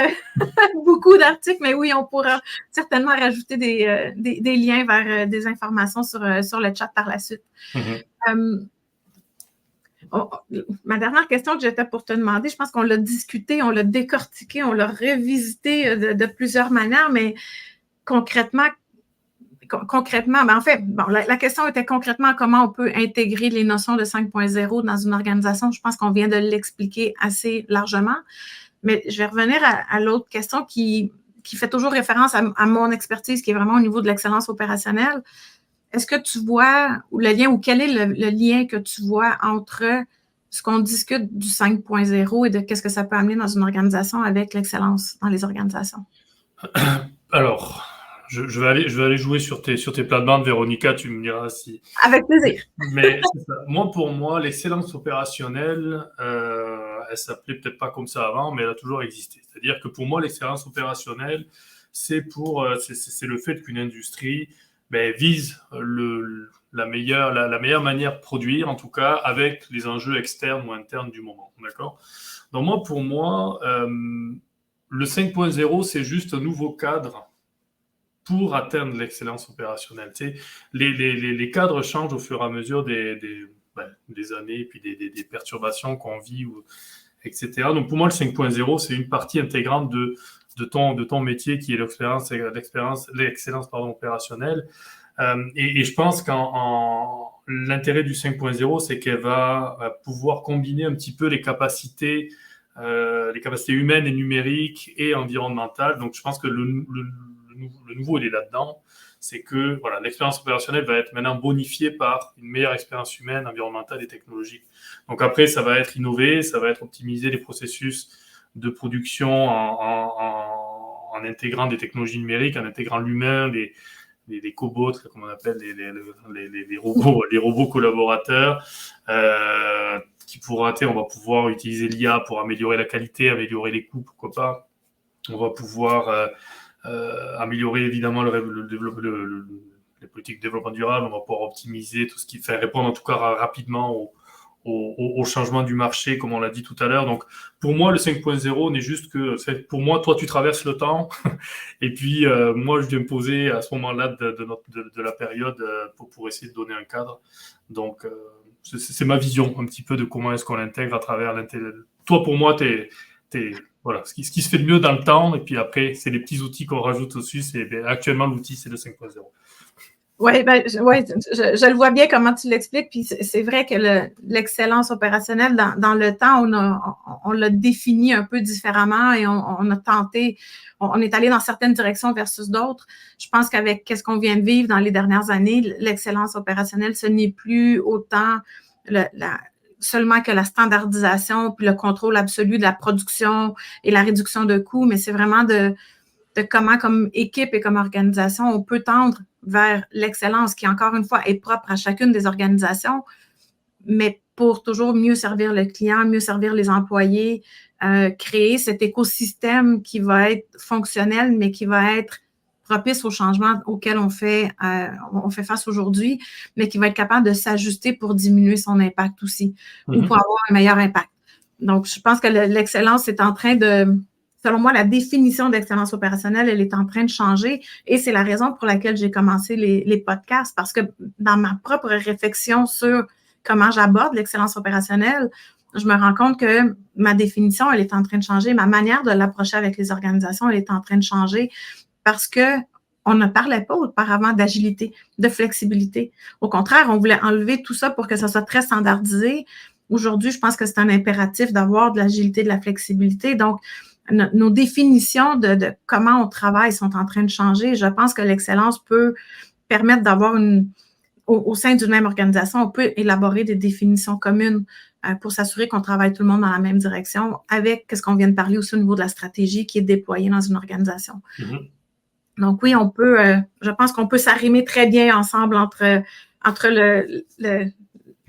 beaucoup d'articles, mais oui, on pourra certainement rajouter des liens vers des informations sur le chat par la suite. Ma dernière question que j'étais pour te demander, je pense qu'on l'a discuté, on l'a décortiqué, on l'a revisité de plusieurs manières, mais concrètement, ben en fait, bon, la question était concrètement comment on peut intégrer les notions de 5.0 dans une organisation. Je pense qu'on vient de l'expliquer assez largement, mais je vais revenir à l'autre question qui fait toujours référence à mon expertise, qui est vraiment au niveau de l'excellence opérationnelle. Est-ce que tu vois le lien ou quel est le lien que tu vois entre ce qu'on discute du 5.0 et de qu'est-ce que ça peut amener dans une organisation avec l'excellence dans les organisations? Alors, je vais aller jouer sur tes plates-bandes, Véronica, tu me diras si... Avec plaisir. Mais pour moi, l'excellence opérationnelle, elle s'appelait peut-être pas comme ça avant, mais elle a toujours existé. C'est-à-dire que pour moi, l'excellence opérationnelle, c'est le fait qu'une industrie vise la meilleure manière de produire, en tout cas, avec les enjeux externes ou internes du moment. D'accord ? Donc pour moi, le 5.0, c'est juste un nouveau cadre pour atteindre l'excellence opérationnelle. Tu sais, les cadres changent au fur et à mesure des années et puis des perturbations qu'on vit, etc. Donc pour moi, le 5.0, c'est une partie intégrante de ton métier qui est l'excellence opérationnelle. Et je pense l'intérêt du 5.0, c'est qu'elle va pouvoir combiner un petit peu les capacités humaines et numériques et environnementales. Donc je pense que le nouveau, il est là-dedans. C'est que l'expérience opérationnelle va être maintenant bonifiée par une meilleure expérience humaine, environnementale et technologique. Donc après, ça va être innové, ça va être optimiser les processus de production en intégrant des technologies numériques, en intégrant l'humain, les cobots, comme on appelle les robots collaborateurs, on va pouvoir utiliser l'IA pour améliorer la qualité, améliorer les coûts, pourquoi pas. On va pouvoir améliorer évidemment les politiques de développement durable, on va pouvoir optimiser tout ce qui fait répondre en tout cas rapidement au changement du marché, comme on l'a dit tout à l'heure. Donc, pour moi, le 5.0 n'est juste pour moi, toi, tu traverses le temps, et puis moi, je viens me poser à ce moment-là de la période pour essayer de donner un cadre. Donc, c'est ma vision un petit peu de comment est-ce qu'on l'intègre à travers l'intelligence. Toi, pour moi, voilà, ce qui se fait de mieux dans le temps, et puis après, c'est les petits outils qu'on rajoute au-dessus. Actuellement, l'outil, c'est le 5.0. Oui, je le vois bien comment tu l'expliques, puis c'est vrai que l'excellence opérationnelle, dans le temps, on l'a défini un peu différemment et on a tenté, on est allé dans certaines directions versus d'autres. Je pense qu'avec ce qu'on vient de vivre dans les dernières années, l'excellence opérationnelle, ce n'est plus autant seulement que la standardisation puis le contrôle absolu de la production et la réduction de coûts, mais c'est vraiment de comment, comme équipe et comme organisation, on peut tendre vers l'excellence qui, encore une fois, est propre à chacune des organisations, mais pour toujours mieux servir le client, mieux servir les employés, créer cet écosystème qui va être fonctionnel, mais qui va être propice aux changements auxquels on fait face aujourd'hui, mais qui va être capable de s'ajuster pour diminuer son impact aussi, ou pour avoir un meilleur impact. Donc, je pense que l'excellence est en train de... Selon moi, la définition d'excellence opérationnelle, elle est en train de changer et c'est la raison pour laquelle j'ai commencé les podcasts, parce que dans ma propre réflexion sur comment j'aborde l'excellence opérationnelle, je me rends compte que ma définition, elle est en train de changer. Ma manière de l'approcher avec les organisations, elle est en train de changer parce qu'on ne parlait pas auparavant d'agilité, de flexibilité. Au contraire, on voulait enlever tout ça pour que ça soit très standardisé. Aujourd'hui, je pense que c'est un impératif d'avoir de l'agilité, de la flexibilité. Donc, nos définitions de comment on travaille sont en train de changer. Je pense que l'excellence peut permettre d'avoir au sein d'une même organisation, on peut élaborer des définitions communes pour s'assurer qu'on travaille tout le monde dans la même direction avec ce qu'on vient de parler aussi au niveau de la stratégie qui est déployée dans une organisation. Donc oui, on peut, je pense qu'on peut s'arrimer très bien ensemble entre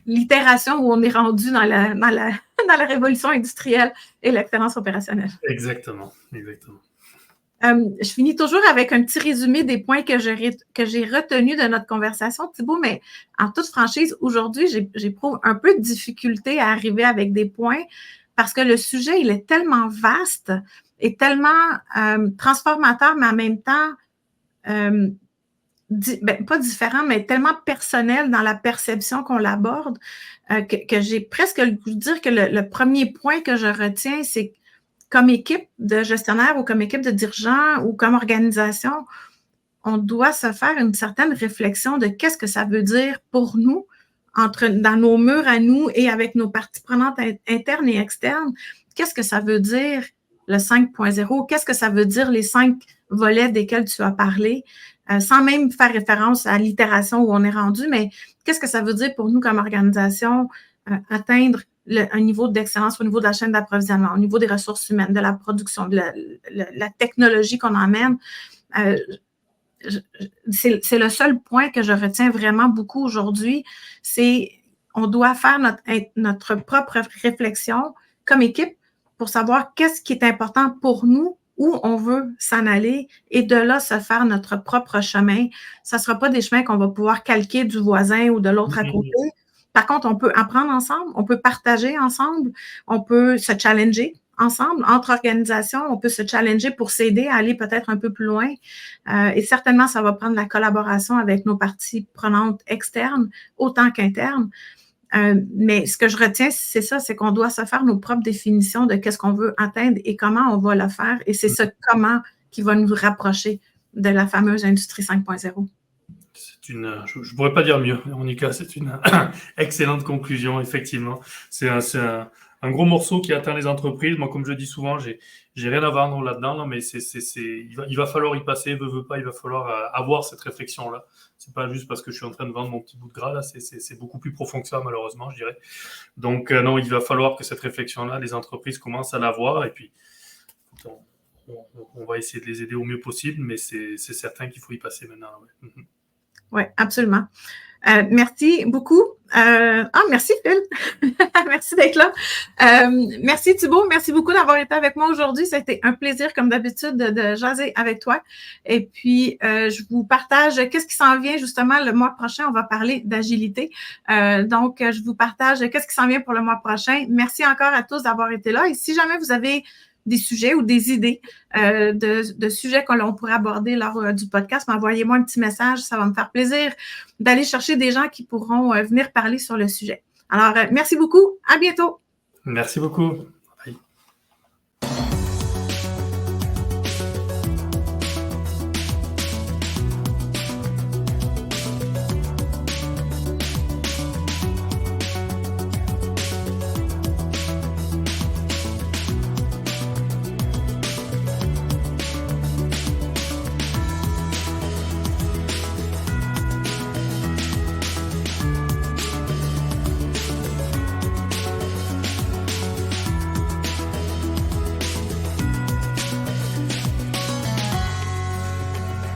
l'itération où on est rendu dans la révolution industrielle et l'excellence opérationnelle. Exactement. Je finis toujours avec un petit résumé des points que j'ai retenus de notre conversation, Thibault, mais en toute franchise, aujourd'hui, j'éprouve un peu de difficulté à arriver avec des points parce que le sujet, il est tellement vaste et tellement transformateur, mais en même temps, pas différent, mais tellement personnel dans la perception qu'on l'aborde, que j'ai presque le goût de dire que le premier point que je retiens, c'est comme équipe de gestionnaire ou comme équipe de dirigeants ou comme organisation, on doit se faire une certaine réflexion de qu'est-ce que ça veut dire pour nous, dans nos murs à nous et avec nos parties prenantes internes et externes. Qu'est-ce que ça veut dire le 5.0? Qu'est-ce que ça veut dire les 5 volets desquels tu as parlé? Sans même faire référence à l'itération où on est rendu, mais qu'est-ce que ça veut dire pour nous comme organisation atteindre un niveau d'excellence au niveau de la chaîne d'approvisionnement, au niveau des ressources humaines, de la production, de la technologie qu'on emmène. C'est le seul point que je retiens vraiment beaucoup aujourd'hui, c'est on doit faire notre propre réflexion comme équipe pour savoir qu'est-ce qui est important pour nous, où on veut s'en aller et de là, se faire notre propre chemin. Ça ne sera pas des chemins qu'on va pouvoir calquer du voisin ou de l'autre à côté. Par contre, on peut apprendre ensemble, on peut partager ensemble, on peut se challenger ensemble, entre organisations, on peut se challenger pour s'aider à aller peut-être un peu plus loin. Et certainement, ça va prendre la collaboration avec nos parties prenantes externes, autant qu'internes. Mais ce que je retiens, c'est ça, c'est qu'on doit se faire nos propres définitions de qu'est-ce qu'on veut atteindre et comment on va le faire. Et c'est ce comment qui va nous rapprocher de la fameuse industrie 5.0. Je ne pourrais pas dire mieux, Monica, c'est une excellente conclusion, effectivement. C'est un gros morceau qui atteint les entreprises. Moi, comme je dis souvent, j'ai rien à vendre là-dedans, mais il va falloir y passer, veut pas, il va falloir avoir cette réflexion-là. C'est pas juste parce que je suis en train de vendre mon petit bout de gras, là, c'est beaucoup plus profond que ça, malheureusement, je dirais. Donc, non, il va falloir que cette réflexion-là, les entreprises commencent à l'avoir, et puis on va essayer de les aider au mieux possible, mais c'est certain qu'il faut y passer maintenant. Ouais. Oui, absolument. Merci beaucoup. Merci Phil. Merci d'être là. Merci Thibault. Merci beaucoup d'avoir été avec moi aujourd'hui. C'était un plaisir, comme d'habitude, de jaser avec toi. Et puis, je vous partage qu'est-ce qui s'en vient justement le mois prochain. On va parler d'agilité. Donc, je vous partage qu'est-ce qui s'en vient pour le mois prochain. Merci encore à tous d'avoir été là. Et si jamais vous avez des sujets ou des idées de sujets qu'on pourrait aborder lors du podcast, envoyez-moi un petit message, ça va me faire plaisir d'aller chercher des gens qui pourront venir parler sur le sujet. Alors, merci beaucoup, à bientôt. Merci beaucoup.